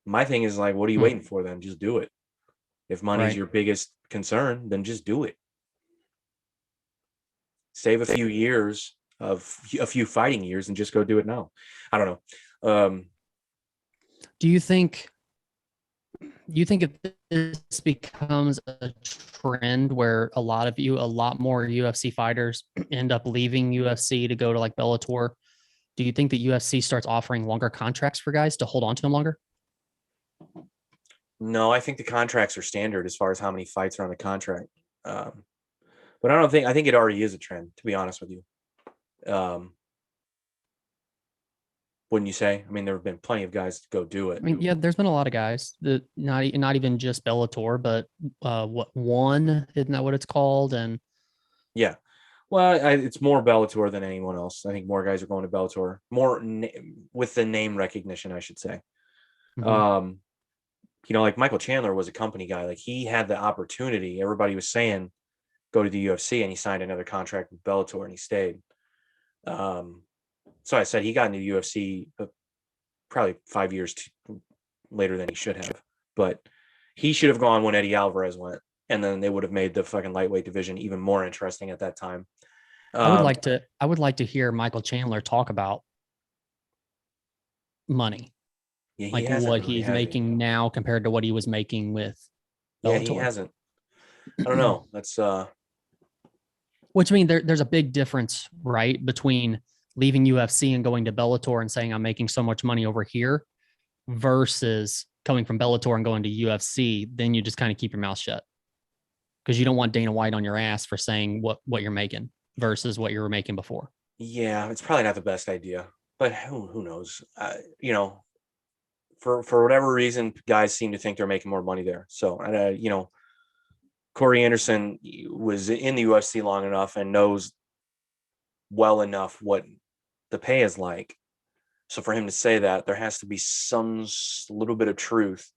My thing is like, what are you waiting for then? Just do it. If money's Right. your biggest concern, then just do it. Save a few years of a few fighting years and just go do it now. I don't know. Do you think if this becomes a trend where a lot more UFC fighters end up leaving UFC to go to like Bellator, do you think that UFC starts offering longer contracts for guys to hold on to them longer? No, I think the contracts are standard as far as how many fights are on the contract. But I think it already is a trend, to be honest with you. Wouldn't you say? I mean, there have been plenty of guys to go do it. I mean, yeah, there's been a lot of guys that not even just Bellator, but one, isn't that what it's called? And yeah, well, it's more Bellator than anyone else. I think more guys are going to Bellator, more with the name recognition, I should say. Mhm. Like Michael Chandler was a company guy. Like he had the opportunity. Everybody was saying go to the UFC, and he signed another contract with Bellator, and he stayed. So I said he got into the UFC probably 5 years later than he should have, but he should have gone when Eddie Alvarez went, and then they would have made the fucking lightweight division even more interesting at that time. I would like to hear Michael Chandler talk about money, Yeah, he like hasn't what really, he's has he? making now compared to what he was making with Yeah, he Bellator. hasn't. I don't know. That's Which I mean, there's a big difference, right, between leaving UFC and going to Bellator and saying I'm making so much money over here, versus coming from Bellator and going to UFC, then you just kind of keep your mouth shut because you don't want Dana White on your ass for saying what you're making versus what you were making before. Yeah, it's probably not the best idea, but who knows? You know, for whatever reason, guys seem to think they're making more money there. So, you know, Corey Anderson was in the UFC long enough and knows well enough what the pay is like. So for him to say that, there has to be some little bit of truth.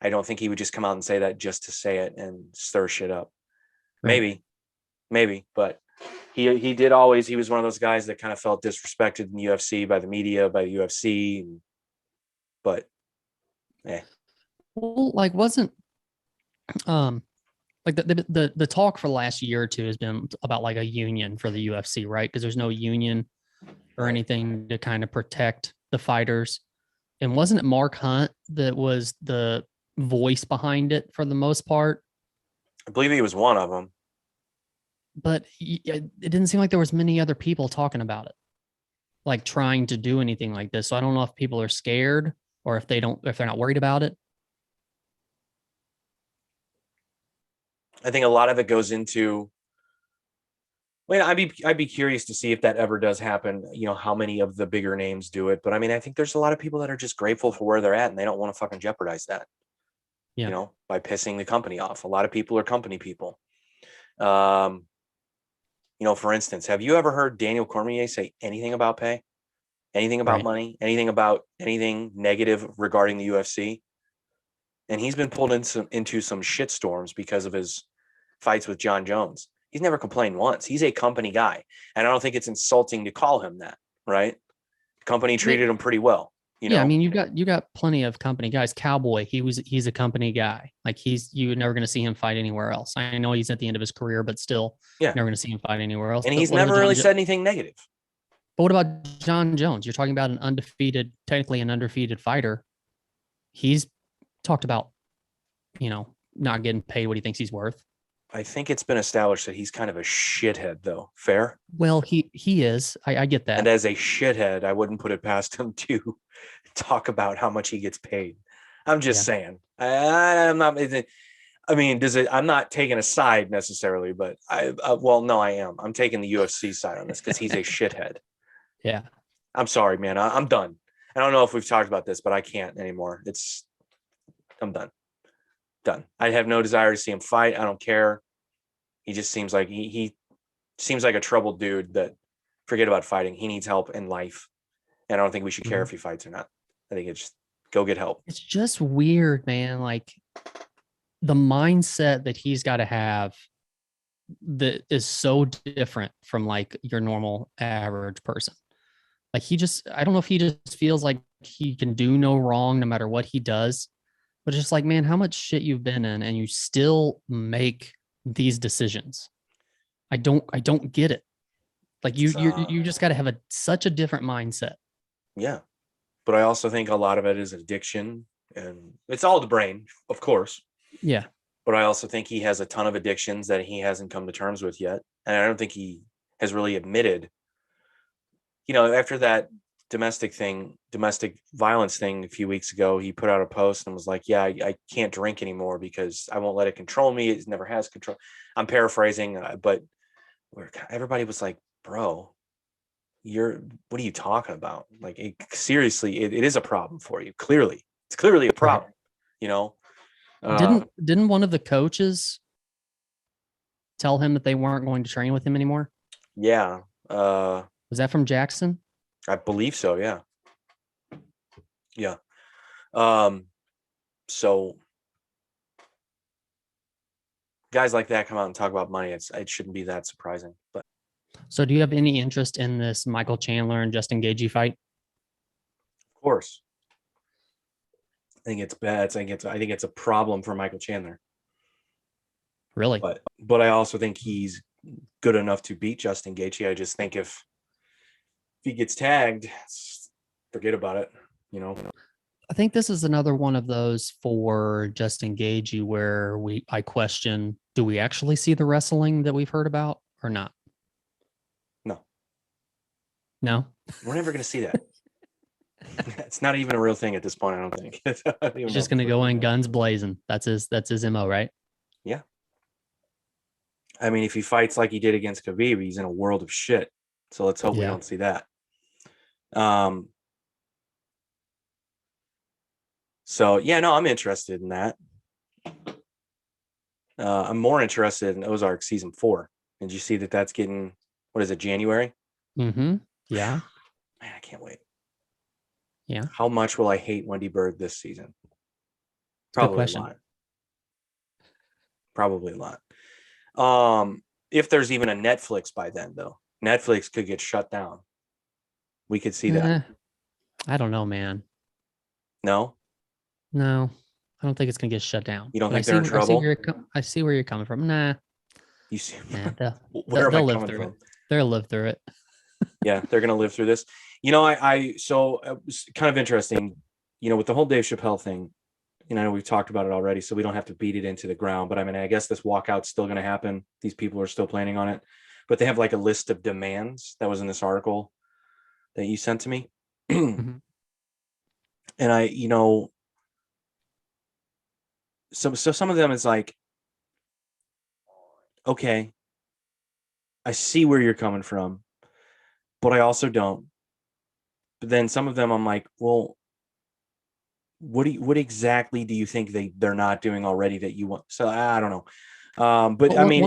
I don't think he would just come out and say that just to say it and stir shit up. Right. Maybe, but he did always. He was one of those guys that kind of felt disrespected in the UFC by the media, by the UFC. But Well, like wasn't um like the talk for the last year or two has been about like a union for the UFC, right? Because there's no union or Right. anything to kind of protect the fighters. And wasn't it Mark Hunt that was the voice behind it for the most part? I believe he was one of them. But it didn't seem like there was many other people talking about it, like trying to do anything like this. So I don't know if people are scared or if they're not worried about it. I think a lot of it goes into. I mean, I'd be curious to see if that ever does happen. You know, how many of the bigger names do it? But I mean, I think there's a lot of people that are just grateful for where they're at, and they don't want to fucking jeopardize that. Yeah. You know, by pissing the company off. A lot of people are company people. Um, you know, for instance, have you ever heard Daniel Cormier say anything about pay, anything about Right. money, anything about anything negative regarding the UFC? And he's been pulled into some shit storms because of his fights with John Jones. He's never complained once. He's a company guy, and I don't think it's insulting to call him that. Right? The company treated him pretty well. You Yeah, I know. mean, you got plenty of company guys. Cowboy, he's a company guy. Like you're never going to see him fight anywhere else. I know he's at the end of his career, but still, Yeah. never going to see him fight anywhere else. And But he's never really said anything negative. But what about John Jones? You're talking about technically an undefeated fighter. He's talked about, not getting paid what he thinks he's worth. I think it's been established that he's kind of a shithead, though. Fair. Well, he is. I get that. And as a shithead, I wouldn't put it past him to talk about how much he gets paid. I'm just saying. I'm not. I mean, does it? I'm not taking a side necessarily, but well, no, I am. I'm taking the UFC side on this because he's a shithead. Yeah. I'm sorry, man. I'm done. I don't know if we've talked about this, but I can't anymore. I'm done. Done. I have no desire to see him fight. I don't care. He just seems like he seems like a troubled dude that forget about fighting. He needs help in life. And I don't think we should care if he fights or not. I think it's just go get help. It's just weird, man. Like the mindset that he's got to have that is so different from like your normal average person. Like I don't know if he just feels like he can do no wrong no matter what he does. But it's just like, man, how much shit you've been in and you still make these decisions. I don't get it. Like you just got to have such a different mindset. Yeah. But I also think a lot of it is addiction, and it's all the brain, of course. Yeah. But I also think he has a ton of addictions that he hasn't come to terms with yet. And I don't think he has really admitted, after that domestic violence thing a few weeks ago, he put out a post and was like, yeah, I can't drink anymore because I won't let it control me. It never has control. I'm paraphrasing, but everybody was like, bro, what are you talking about? Like, seriously, it is a problem for you. Clearly, it's clearly a problem, Didn't one of the coaches tell him that they weren't going to train with him anymore? Yeah. Was that from Jackson? I believe so. Yeah. Yeah. So guys like that come out and talk about money. It shouldn't be that surprising, but. So do you have any interest in this Michael Chandler and Justin Gaethje fight? Of course. I think it's bad. I think it's a problem for Michael Chandler. Really? But I also think he's good enough to beat Justin Gaethje. I just think if he gets tagged, forget about it. I think this is another one of those for Justin Gaethje where I question: do we actually see the wrestling that we've heard about or not? No. No, We're never going to see that. It's not even a real thing at this point. I don't think. I don't even He's know just if it's gonna a real go in thing. guns blazing. That's his MO, right? Yeah. I mean, if he fights like he did against Khabib, he's in a world of shit. So let's hope we Yeah. don't see that. Um. So yeah, no, I'm interested in that. I'm more interested in Ozark season 4. Did you see that that's getting, what is it, January? Mm-hmm. Yeah. Man, I can't wait. Yeah. How much will I hate Wendy Bird this season? It's a good Probably a question. lot. Probably a lot. If there's even a Netflix by then, though, Netflix could get shut down. We could see that. I don't know, man. No, No, I don't think it's gonna get shut down. you don't But think they're in trouble? I see where you're coming from. Nah, You see, nah, they'll, where they'll, am I they'll live coming through it. from? They'll live through it. Yeah, they're gonna live through this. So it was kind of interesting. With the whole Dave Chappelle thing. I know we've talked about it already, so we don't have to beat it into the ground. But I mean, I guess this walkout's still going to happen. These people are still planning on it, but they have like a list of demands that was in this article that you sent to me. And Mhm. so some of them is like, okay, I see where you're coming from, but I also don't. But then some of them, I'm like, well, what exactly do you think they're not doing already that you want? So I don't know. But But I mean,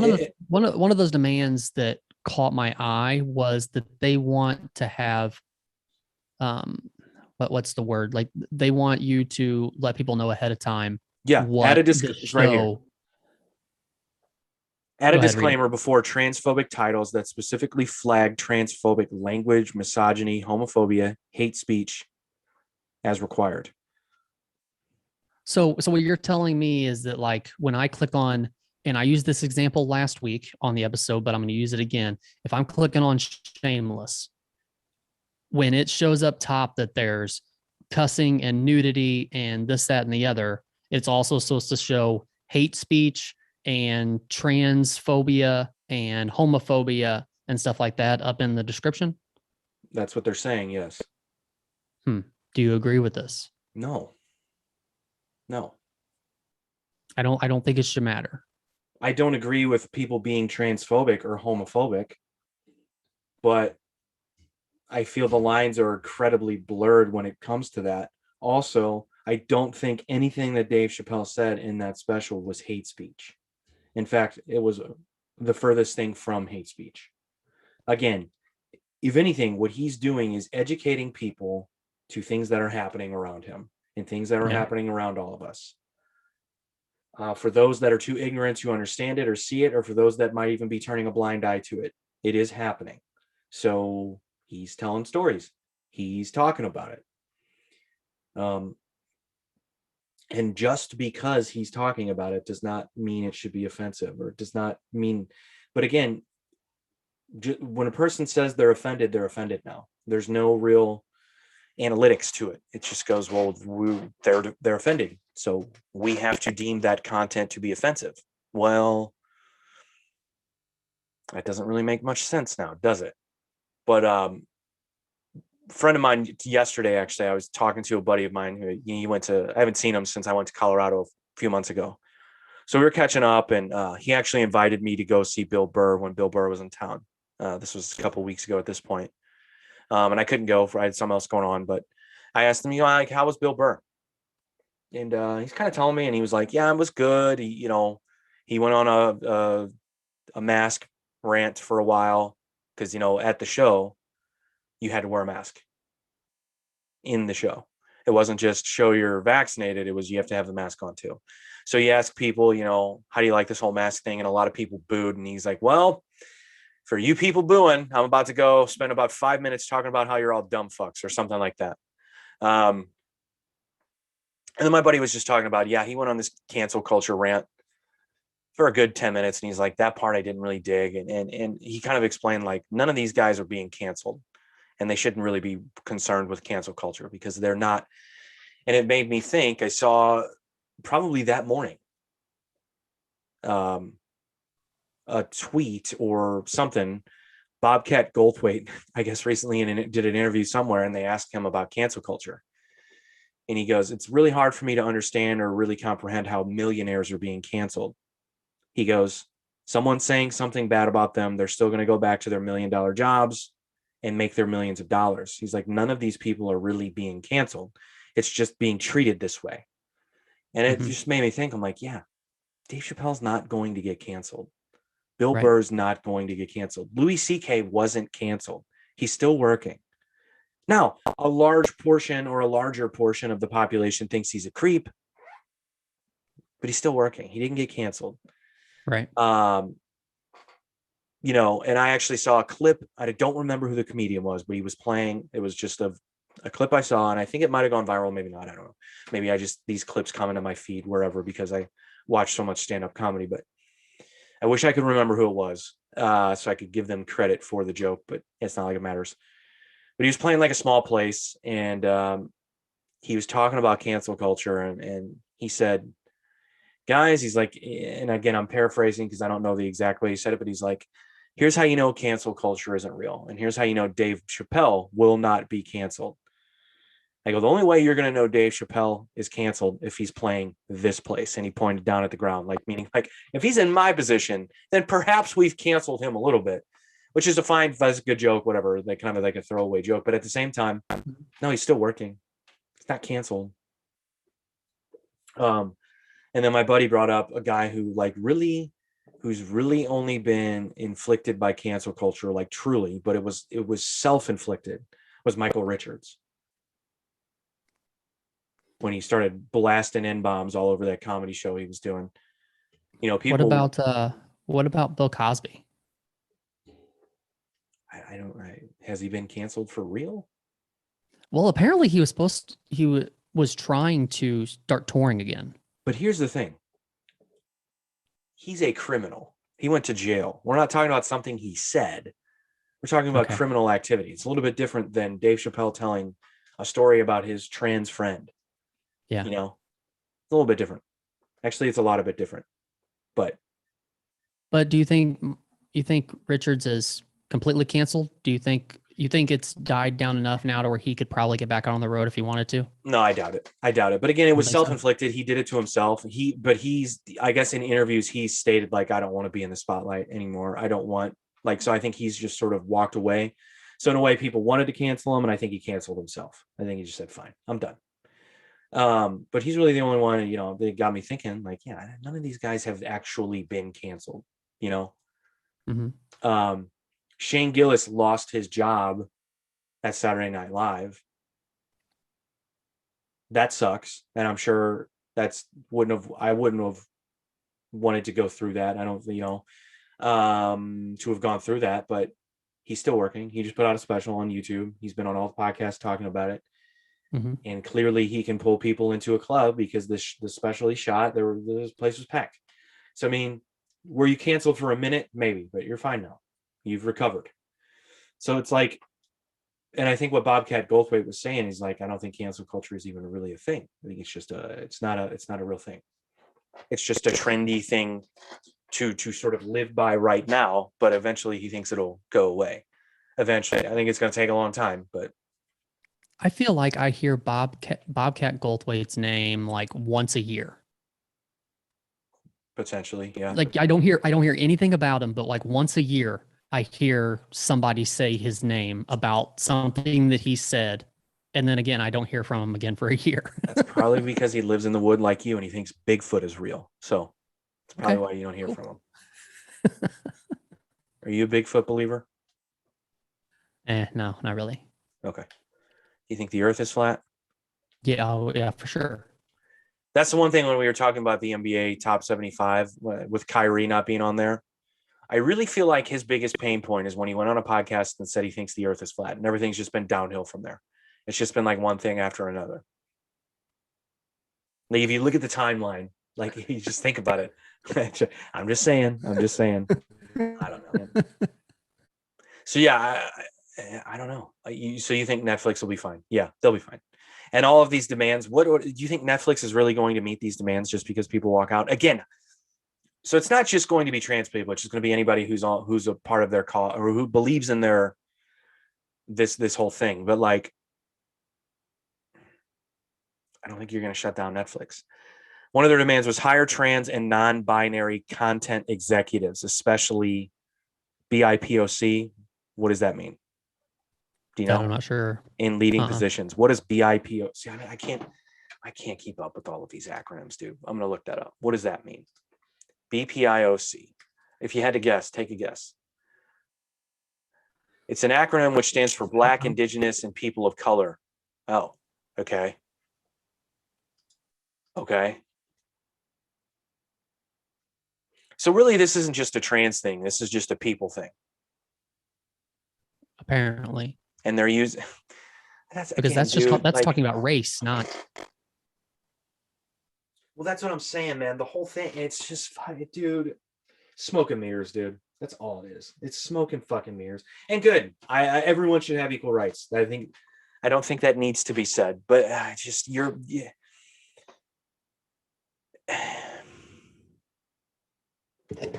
one of those demands that caught my eye was that they want to have um what's the word? Like they want you to let people know ahead of time yeah, what the it's right here. show. Add a Go ahead, read it. disclaimer before transphobic titles that specifically flag transphobic language, misogyny, homophobia, hate speech as required. So what you're telling me is that like when I click on, and I used this example last week on the episode, but I'm going to use it again. If I'm clicking on Shameless, when it shows up top that there's cussing and nudity and this, that, and the other, it's also supposed to show hate speech and transphobia and homophobia and stuff like that up in the description. That's what they're saying. Yes. Do you agree with this? No. No. I don't think it should matter. I don't agree with people being transphobic or homophobic, but I feel the lines are incredibly blurred when it comes to that. Also, I don't think anything that Dave Chappelle said in that special was hate speech. In fact, it was the furthest thing from hate speech. Again, if anything, what he's doing is educating people to things that are happening around him and things that are Yeah. happening around all of us. For those that are too ignorant to understand it or see it, or for those that might even be turning a blind eye to it, it is happening. So he's telling stories. He's talking about it. And just because he's talking about it does not mean it should be offensive, or does not mean, but again, when a person says they're offended now. There's no real analytics to it. It just goes, well, they're offending, so we have to deem that content to be offensive. Well, that doesn't really make much sense now, does it? But a friend of mine yesterday, actually, I was talking to a buddy of mine who he went to. I haven't seen him since I went to Colorado a few months ago. So we were catching up, and he actually invited me to go see Bill Burr when Bill Burr was in town. This was a couple of weeks ago at this point. And I couldn't go for I had something else going on. But I asked him, like, how was Bill Burr? And he's kind of telling me, and he was like, yeah, it was good. He went on a mask rant for a while because at the show you had to wear a mask in the show. It wasn't just show you're vaccinated; it was you have to have the mask on too. So he asked people, how do you like this whole mask thing? And a lot of people booed, and he's like, well, for you people booing, I'm about to go spend about 5 minutes talking about how you're all dumb fucks or something like that. And then my buddy was just talking about, he went on this cancel culture rant for a good 10 minutes. And he's like, that part I didn't really dig. And he kind of explained, like, none of these guys are being canceled and they shouldn't really be concerned with cancel culture because they're not. And it made me think, I saw probably that morning a tweet or something Bobcat Goldthwait, I guess recently did an interview somewhere, and they asked him about cancel culture. And he goes, it's really hard for me to understand or really comprehend how millionaires are being canceled. He goes, someone's saying something bad about them. They're still going to go back to their $1 million jobs and make their millions of dollars. He's like, none of these people are really being canceled. It's just being treated this way. And it just made me think, I'm like, yeah, Dave Chappelle's not going to get canceled. Bill Right. Burr's not going to get canceled. Louis C.K. wasn't canceled. He's still working. Now, a large portion or a larger portion of the population thinks he's a creep, but he's still working. He didn't get canceled. Right. You know, and I actually saw a clip. I don't remember who the comedian was, but he was playing. It was just a clip I saw, and I think it might have gone viral. Maybe not. I don't know. Maybe these clips come into my feed wherever because I watch so much stand-up comedy, but I wish I could remember who it was so I could give them credit for the joke, but it's not like it matters. But he was playing like a small place, and he was talking about cancel culture, and he said, guys, he's like, and again, I'm paraphrasing because I don't know the exact way he said it, but he's like, here's how you know cancel culture isn't real. And here's how you know Dave Chappelle will not be canceled. I go, the only way you're going to know Dave Chappelle is canceled if he's playing this place. And he pointed down at the ground, like, meaning, like, if he's in my position, then perhaps we've canceled him a little bit, which is a fine, that's a good joke, whatever. They kind of like a throwaway joke. But at the same time, no, he's still working. It's not canceled. And then my buddy brought up a guy who who's really only been inflicted by cancel culture, like truly, but it was self-inflicted, was Michael Richards. When he started blasting N-bombs all over that comedy show he was doing. You know, people. What about Bill Cosby? I don't. Has he been canceled for real? Well, apparently he was trying to start touring again. But here's the thing. He's a criminal. He went to jail. We're not talking about something he said. We're talking about criminal activity. It's a little bit different than Dave Chappelle telling a story about his trans friend. Yeah. You know, it's a little bit different. Actually, it's a lot of bit different. But do you think Richards is completely canceled? Do you think it's died down enough now to where he could probably get back on the road if he wanted to? No, I doubt it. But again, it was self-inflicted. So? He did it to himself. I guess in interviews, he stated like, I don't want to be in the spotlight anymore. I don't want so I think he's just sort of walked away. So in a way, people wanted to cancel him, and I think he canceled himself. I think he just said, fine, I'm done. But he's really the only one, you know, that got me thinking like, yeah, none of these guys have actually been canceled, you know? Mm-hmm. Shane Gillis lost his job at Saturday Night Live. That sucks. And I'm sure I wouldn't have wanted to go through that. I don't, you know, to have gone through that, but he's still working. He just put out a special on YouTube. He's been on all the podcasts talking about it. Mm-hmm. And clearly he can pull people into a club because the special he shot, the place was packed. So, I mean, were you canceled for a minute? Maybe, but you're fine now. You've recovered. So it's like, and I think what Bobcat Goldthwait was saying is like, I don't think cancel culture is even really a thing. I think it's just it's not a real thing. It's just a trendy thing to sort of live by right now, but eventually he thinks it'll go away. Eventually. I think it's going to take a long time, but I feel like I hear Bobcat Goldthwait's name like once a year. Potentially, yeah. Like I don't hear anything about him, but like once a year I hear somebody say his name about something that he said. And then again, I don't hear from him again for a year. That's probably because he lives in the wood like you and he thinks Bigfoot is real. So that's probably why you don't hear from him. Are you a Bigfoot believer? No, not really. Okay. You think the earth is flat? Yeah, yeah, for sure. That's the one thing when we were talking about the NBA top 75 with Kyrie not being on there. I really feel like his biggest pain point is when he went on a podcast and said he thinks the earth is flat and everything's just been downhill from there. It's just been like one thing after another. Like if you look at the timeline, like you just think about it. I'm just saying. I don't know. So yeah, I don't know. So you think Netflix will be fine? Yeah, they'll be fine. And all of these demands, what do you think Netflix is really going to meet these demands just because people walk out? Again, So it's not just going to be trans people. It's just going to be anybody who's a part of their cause or who believes in their this whole thing. But like, I don't think you're going to shut down Netflix. One of their demands was hire trans and non-binary content executives, especially BIPOC. What does that mean? Do you know? I'm not sure. In leading positions. What is BIPOC? I mean, I can't keep up with all of these acronyms, dude. I'm going to look that up. What does that mean? BPIOC. If you had to guess, take a guess. It's an acronym which stands for Black, Indigenous, and People of Color. Oh, okay. Okay. So really, this isn't just a trans thing. This is just a people thing. Apparently. And they're using that's talking about race, not. Well, that's what I'm saying, man. The whole thing, it's just, dude, smoke and mirrors, dude. That's all it is. It's smoke and fucking mirrors. And good. Everyone should have equal rights. I don't think that needs to be said, but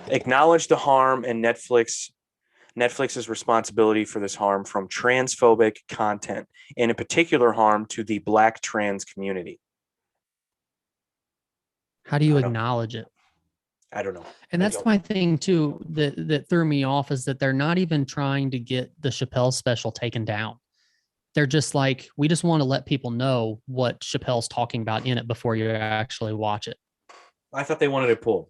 acknowledge the harm and Netflix's responsibility for this harm from transphobic content, and in particular harm to the Black trans community. How do you acknowledge it? I don't know. And that's my thing too, that threw me off, is that they're not even trying to get the Chappelle special taken down. They're just like, we just want to let people know what Chappelle's talking about in it before you actually watch it. I thought they wanted it pulled.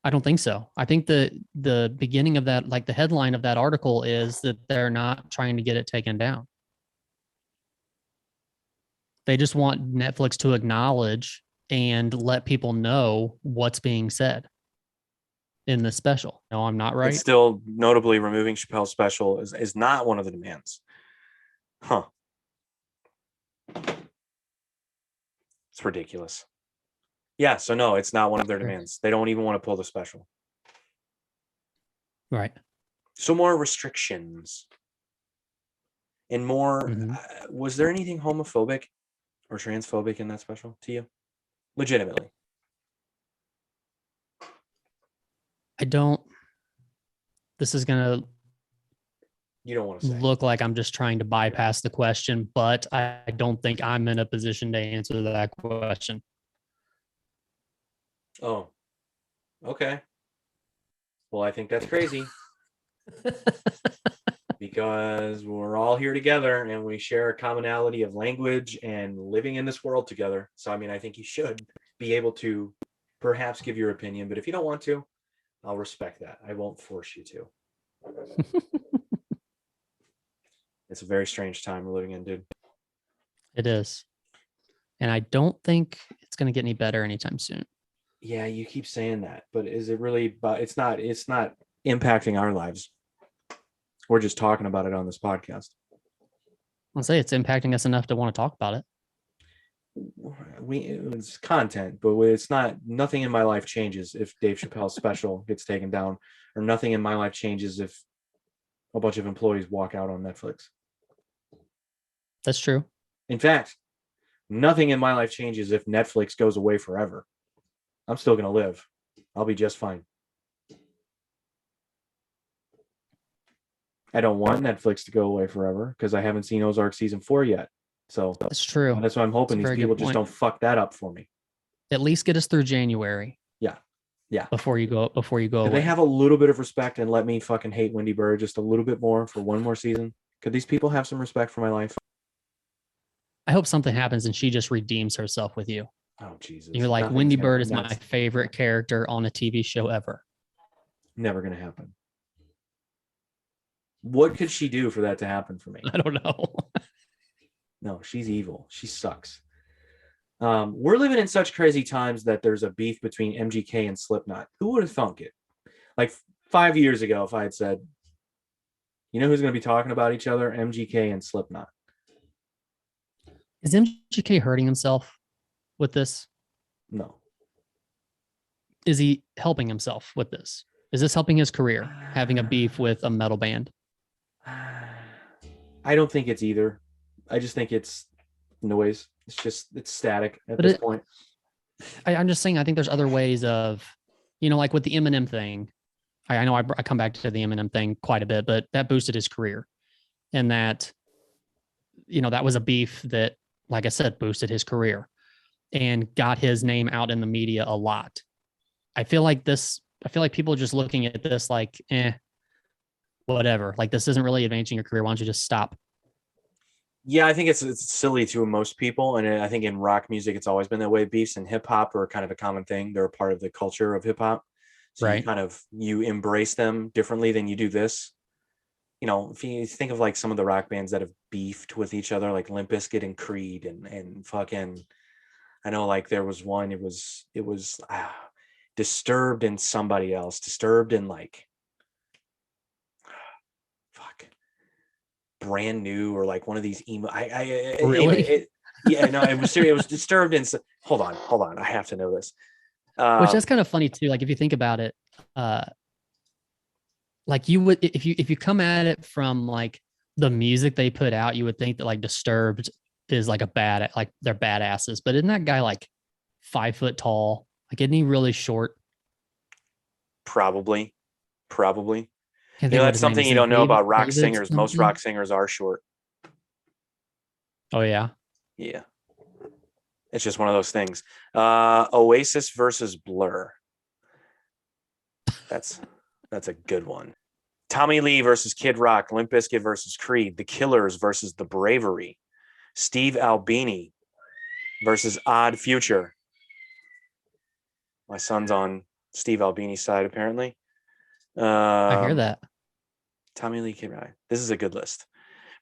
I don't think so. I think the beginning of that, like the headline of that article, is that they're not trying to get it taken down. They just want Netflix to acknowledge and let people know what's being said in the special. No, I'm not right. It's still notably removing Chappelle's special is not one of the demands. Huh. It's ridiculous. Yeah, so no, it's not one of their demands. They don't even want to pull the special. Right. So more restrictions. And more, was there anything homophobic or transphobic in that special to you? Legitimately. This is going to you don't want to say. Look like I'm just trying to bypass the question, but I don't think I'm in a position to answer that question. Oh, okay. Well, I think that's crazy. Because we're all here together and we share a commonality of language and living in this world together. So, I mean, I think you should be able to perhaps give your opinion, but if you don't want to, I'll respect that. I won't force you to. It's a very strange time we're living in, dude. It is. And I don't think it's going to get any better anytime soon. Yeah, you keep saying that, but is it really? But it's not impacting our lives. We're just talking about it on this podcast. I'll say it's impacting us enough to want to talk about it. It's content, but it's not. Nothing in my life changes if Dave Chappelle's special gets taken down, or nothing in my life changes if a bunch of employees walk out on Netflix. That's true. In fact, nothing in my life changes if Netflix goes away forever. I'm still going to live. I'll be just fine. I don't want Netflix to go away forever because I haven't seen Ozark season 4 yet. So that's true. That's why I'm hoping these people just don't fuck that up for me. At least get us through January. Yeah. Yeah. Before you go away. They have a little bit of respect and let me fucking hate Wendy Bird just a little bit more for one more season. Could these people have some respect for my life? I hope something happens and she just redeems herself with you. Oh, Jesus. You're like, Wendy Bird is my favorite character on a TV show ever. Never going to happen. What could she do for that to happen for me? I don't know. No, she's evil. She sucks. We're living in such crazy times that there's a beef between MGK and Slipknot. Who would have thunk it? Like 5 years ago, if I had said, you know who's going to be talking about each other? MGK and Slipknot. Is MGK hurting himself with this? No. Is he helping himself with this? Is this helping his career, having a beef with a metal band? I don't think it's either. I just think it's noise. It's static at this point. I'm just saying, I think there's other ways of, like with the Eminem thing, I know I come back to the Eminem thing quite a bit, but that boosted his career. And that, that was a beef that, like I said, boosted his career and got his name out in the media a lot. I feel like people are just looking at this like, whatever. Like this isn't really advancing your career. Why don't you just stop? Yeah, I think it's silly to most people, and I think in rock music it's always been that way. Beefs and hip hop are kind of a common thing. They're a part of the culture of hip hop, so Right. you embrace them differently than you do this. If you think of like some of the rock bands that have beefed with each other, like Limp Bizkit and Creed, and fucking, I know like there was one. It was Disturbed and somebody else. Disturbed and like fuck. Brand New or like one of these emo. Anyway, Really? yeah, no, it was serious. It was Disturbed and hold on, I have to know this. Which that's kind of funny too. Like if you think about it, uh, like you would if you come at it from like the music they put out, you would think that like Disturbed is like like they're badasses. But isn't that guy like 5 foot tall? Like isn't he really short? Probably. Can't think of what That's his name something is. you Is don't know about rock David singers. Most something? rock singers are short. Oh yeah. Yeah, it's just one of those things. Oasis versus Blur. That's a good one. Tommy Lee versus Kid Rock. Limp Bizkit versus Creed. The Killers versus The Bravery. Steve Albini versus Odd Future. My son's on Steve Albini's side, apparently. I hear Um, that. Tommy Lee, Kid Rock. This is a good list.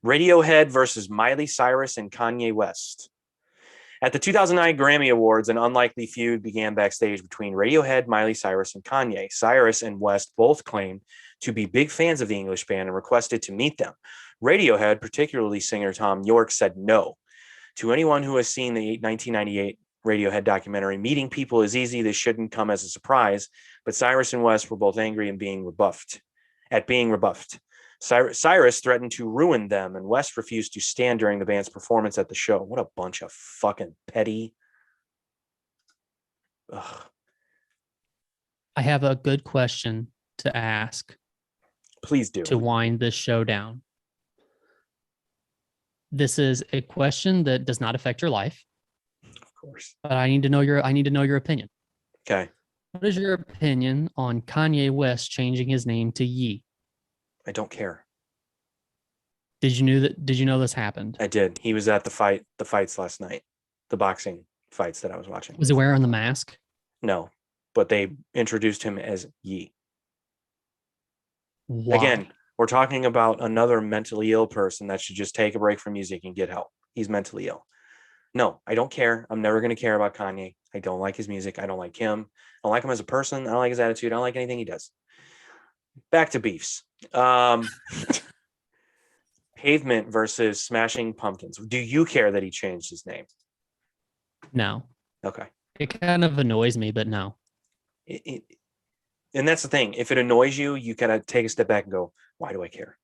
Radiohead versus Miley Cyrus and Kanye West. At the 2009 Grammy Awards, an unlikely feud began backstage between Radiohead, Miley Cyrus, and Kanye. Cyrus and West both claimed to be big fans of the English band and requested to meet them. Radiohead, particularly singer Thom Yorke, said no. To anyone who has seen the 1998 Radiohead documentary, meeting people is easy. This shouldn't come as a surprise. But Cyrus and West were both angry and being rebuffed. Cyrus threatened to ruin them, and West refused to stand during the band's performance at the show. What a bunch of fucking petty. Ugh. I have a good question to ask Please do. to wind this show down. This is a question that does not affect your life, Of course. but I need to know your opinion. Okay. What is your opinion on Kanye West changing his name to Ye? I don't care. Did you know this happened? I did. He was at the fights last night, the boxing fights that I was watching. Was he wearing the mask? No, but they introduced him as Ye. Why? Again, we're talking about another mentally ill person that should just take a break from music and get help. He's mentally ill. No, I don't care. I'm never going to care about Kanye. I don't like his music. I don't like him. I don't like him as a person. I don't like his attitude. I don't like anything he does. Back to beefs. Pavement versus Smashing Pumpkins. Do you care that he changed his name? No. Okay. It kind of annoys me, but no. And that's the thing. If it annoys you, you gotta take a step back and go, why do I care?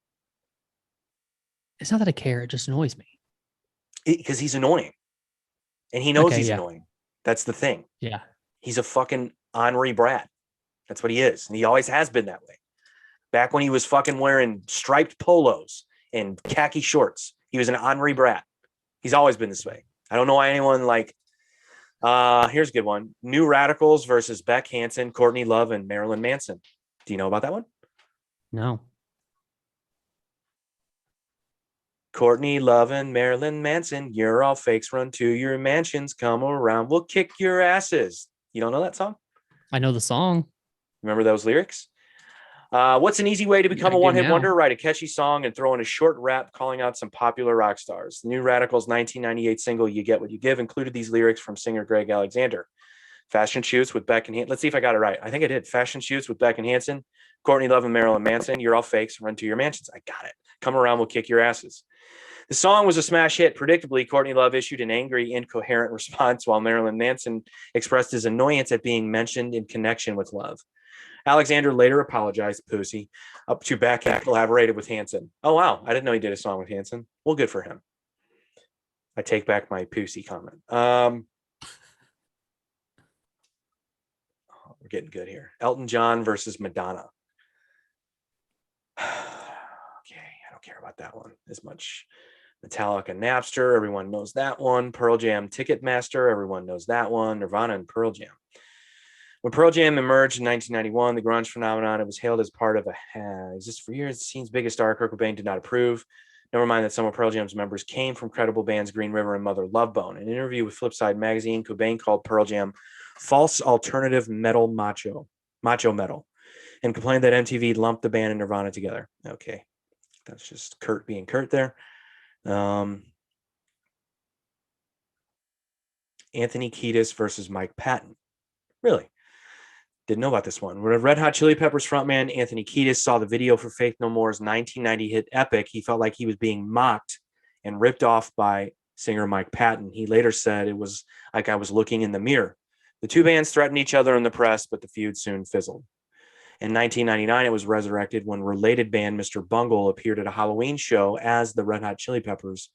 It's not that I care. It just annoys me. Because he's annoying. And he knows Okay, he's yeah. annoying. That's the thing. Yeah. He's a fucking ornery brat. That's what he is. And he always has been that way. Back when he was fucking wearing striped polos and khaki shorts, he was an ornery brat. He's always been this way. I don't know why anyone like, here's a good one. New Radicals versus Beck Hansen, Courtney Love, and Marilyn Manson. Do you know about that one? No. Courtney Love and Marilyn Manson, you're all fakes. Run to your mansions. Come around. We'll kick your asses. You don't know that song? I know the song. Remember those lyrics? What's an easy way to become I a do one-hit now. wonder? Write a catchy song and throw in a short rap calling out some popular rock stars. The New Radicals 1998 single "You Get What You Give" included these lyrics from singer Greg Alexander. Fashion shoots with Beck and Hanson. Let's see if I got it right. I think I did. Fashion shoots with Beck and Hanson, Courtney Love and Marilyn Manson. You're all fakes. Run to your mansions. I got it. Come around. We'll kick your asses. The song was a smash hit. Predictably, Courtney Love issued an angry, incoherent response while Marilyn Manson expressed his annoyance at being mentioned in connection with Love. Alexander later apologized to Pussy, up to Beck and collaborated with Hanson. Oh, wow. I didn't know he did a song with Hanson. Well, good for him. I take back my Pussy comment. we're getting good here. Elton John versus Madonna. Okay, I don't care about that one as much. Metallica, Napster, everyone knows that one. Pearl Jam, Ticketmaster, everyone knows that one. Nirvana and Pearl Jam. When Pearl Jam emerged in 1991, the grunge phenomenon, it was hailed as part of existed for years. The scene's biggest star, Kurt Cobain, did not approve. Never mind that some of Pearl Jam's members came from credible bands Green River and Mother Love Bone. In an interview with Flipside magazine, Cobain called Pearl Jam false alternative metal macho metal, and complained that MTV lumped the band and Nirvana together. Okay, that's just Kurt being Kurt there. Anthony Kiedis versus Mike Patton. Really? Didn't know about this one. When Red Hot Chili Peppers frontman Anthony Kiedis saw the video for Faith No More's 1990 hit Epic, he felt like he was being mocked and ripped off by singer Mike Patton. He later said, "It was like I was looking in the mirror." The two bands threatened each other in the press, but the feud soon fizzled. In 1999, it was resurrected when related band Mr. Bungle appeared at a Halloween show as the Red Hot Chili Peppers,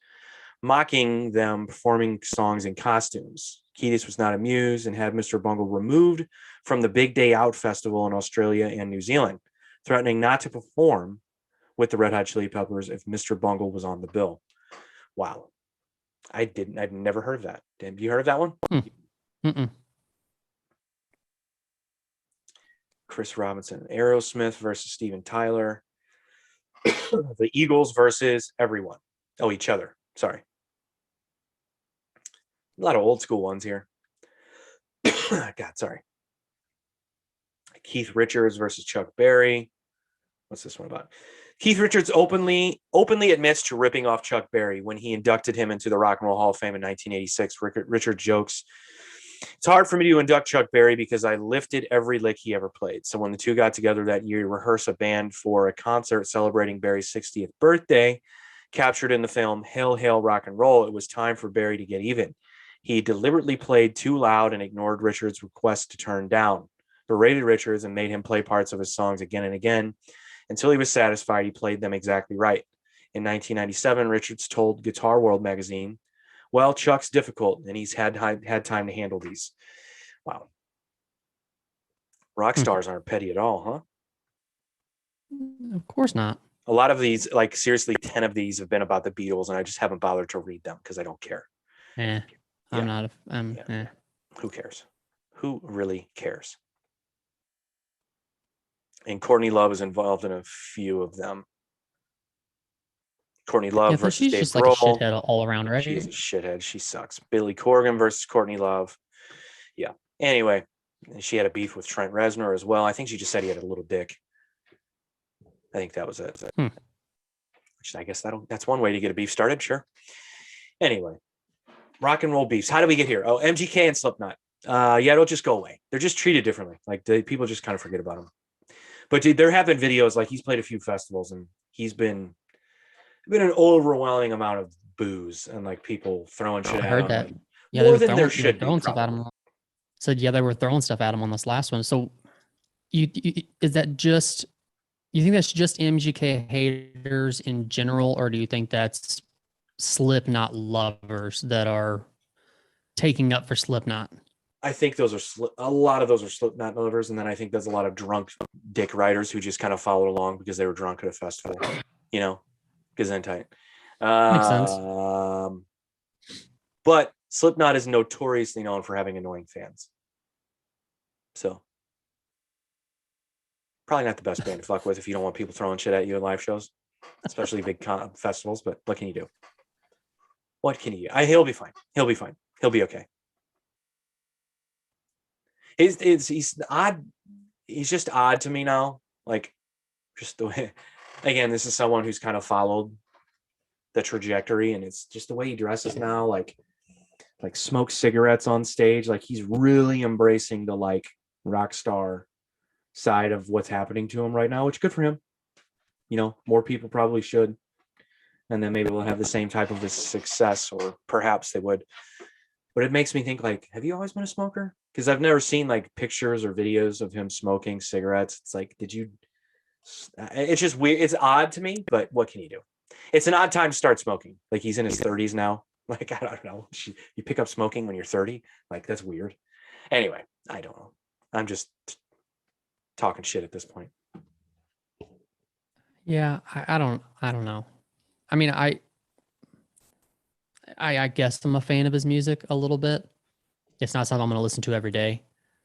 mocking them performing songs in costumes. Kiedis was not amused and had Mr. Bungle removed from the Big Day Out Festival in Australia and New Zealand, threatening not to perform with the Red Hot Chili Peppers if Mr. Bungle was on the bill. Wow. I'd never heard of that. Have you heard of that one? Mm-mm. Chris Robinson, Aerosmith versus Steven Tyler. The Eagles versus everyone. Oh, each other. Sorry. A lot of old school ones here. God, sorry. Keith Richards versus Chuck Berry. What's this one about? Keith Richards openly admits to ripping off Chuck Berry when he inducted him into the Rock and Roll Hall of Fame in 1986. Richard jokes, "It's hard for me to induct Chuck Berry because I lifted every lick he ever played. So when the two got together that year to rehearse a band for a concert celebrating Berry's 60th birthday, captured in the film Hail, Hail, Rock and Roll, it was time for Berry to get even. He deliberately played too loud and ignored Richards' request to turn down, berated Richards and made him play parts of his songs again and again. Until he was satisfied he played them exactly right. In 1997, Richards told Guitar World magazine, 'Well, Chuck's difficult, and he's had time to handle these.'" Wow. Rock stars aren't petty at all, huh? Of course not. A lot of these, like seriously, 10 of these have been about the Beatles, and I just haven't bothered to read them because I don't care. I'm not. Who cares? Who really cares? And Courtney Love is involved in a few of them. Courtney Love versus she's Dave just Grohl. like a shithead all around, right? She is a shithead. She sucks. Billy Corgan versus Courtney Love. Yeah. Anyway, she had a beef with Trent Reznor as well. I think she just said he had a little dick. I think that was it. Which I guess that's one way to get a beef started. Sure. Anyway, rock and roll beefs. How do we get here? Oh, MGK and Slipknot. Yeah, it'll just go away. They're just treated differently. Like people just kind of forget about them. But dude, there have been videos, like he's played a few festivals and he's been an overwhelming amount of booze and like people throwing shit at him. I heard that. Yeah, more than there should be. Stuff at him. So yeah, they were throwing stuff at him on this last one. So you think that's just MGK haters in general, or do you think that's Slipknot lovers that are taking up for Slipknot? I think those are a lot of those are Slipknot lovers, and then I think there's a lot of drunk dick riders who just kind of followed along because they were drunk at a festival, Gesundheit. Makes sense. But Slipknot is notoriously known for having annoying fans, so probably not the best band to fuck with if you don't want people throwing shit at you at live shows, especially big festivals. But what can you do? What can you do? He'll be fine. He'll be fine. He'll be okay. He's odd. He's just odd to me now. Like, just the way. Again, this is someone who's kind of followed the trajectory, and it's just the way he dresses now. Like smokes cigarettes on stage. Like he's really embracing the like rock star side of what's happening to him right now, which good for him. More people probably should, and then maybe we'll have the same type of a success, or perhaps they would. But it makes me think, like, have you always been a smoker? Because I've never seen like pictures or videos of him smoking cigarettes. It's like, did you? It's just weird. It's odd to me, but what can you do? It's an odd time to start smoking. Like he's in his 30s now. Like, I don't know. You pick up smoking when you're 30. Like, that's weird. Anyway, I don't know. I'm just talking shit at this point. Yeah, I don't know. I mean, I guess I'm a fan of his music a little bit. It's not something I'm going to listen to every day.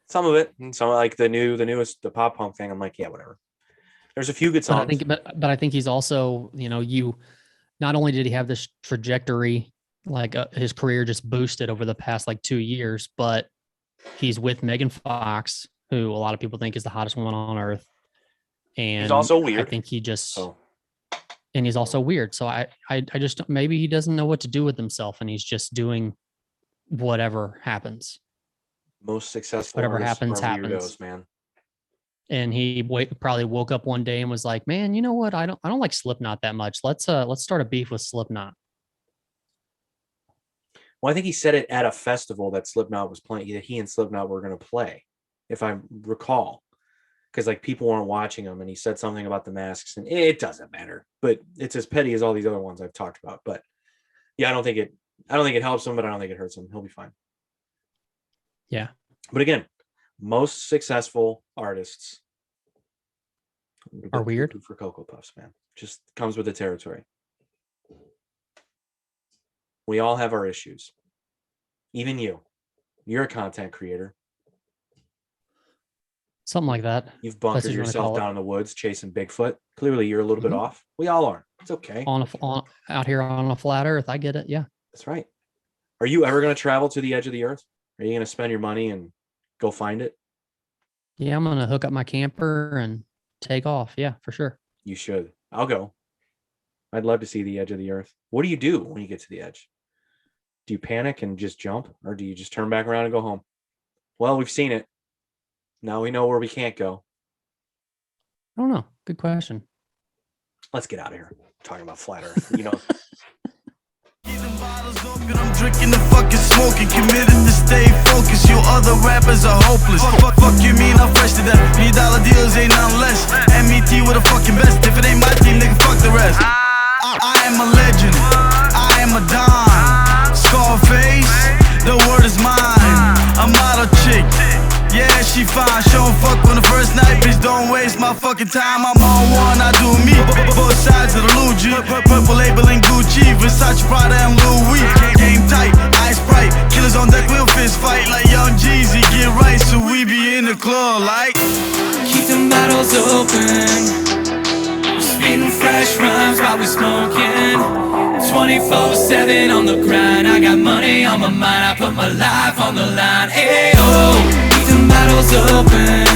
Some of it, and some like the newest, the pop punk thing. I'm like, yeah, whatever. There's a few good But I songs. think, but I think he's also, not only did he have this trajectory, like his career just boosted over the past like 2 years, but he's with Megan Fox, who a lot of people think is the hottest woman on earth. And He's also weird. I think he just, So and he's also weird. So I just, maybe he doesn't know what to do with himself and he's just doing whatever happens. most successful Whatever artists happens, are happens. weirdos, man. And he probably woke up one day and was like, man, you know what? I don't like Slipknot that much. Let's start a beef with Slipknot. Well, I think he said it at a festival that Slipknot was playing. That he and Slipknot were going to play, if I recall, because like people weren't watching him, and he said something about the masks, and it doesn't matter. But it's as petty as all these other ones I've talked about. But yeah, I don't think it helps him, but I don't think it hurts him. He'll be fine. Yeah. But again, most successful artists Are weird for Cocoa Puffs, man. Just comes with the territory. We all have our issues. Even you. You're a content creator. Something like that. You've bunkered what you wanna yourself call it. down in the woods chasing Bigfoot. Clearly, you're a little bit off. We all are. It's okay. Out here on a flat earth. I get it. Yeah. That's right. Are you ever going to travel to the edge of the earth? Are you going to spend your money and go find it? Yeah. I'm going to hook up my camper and take off. Yeah, for sure. You should. I'll go. I'd love to see the edge of the earth. What do you do when you get to the edge? Do you panic and just jump, or do you just turn back around and go home? Well, we've seen it. Now we know where we can't go. I don't know. Good question. Let's get out of here. Talking about flat earth. I'm drinking the fucking smoking, committed to stay focused. You other rappers are hopeless. Fuck you mean I'm fresh to death. $3 deals ain't nothing less. MET with a fucking best. If it ain't my team, nigga, fuck the rest. I am a legend. I am a don. Scarface, the word is mine. A model chick. Yeah, she fine. Show 'em fuck on the first night. Bitch, don't waste my fucking time. I'm on one, I do me. Both sides of the Luigi. Purple labeling Gucci. Versace, Prada, and Louis. Game tight, ice bright. Killers on deck, we'll fist fight like Young Jeezy. Get right, so we be in the club like. Keep them bottles open. Spitting fresh rhymes while we smoking. 24/7 on the grind. I got money on my mind. I put my life on the line. Ayo, keep them bottles open.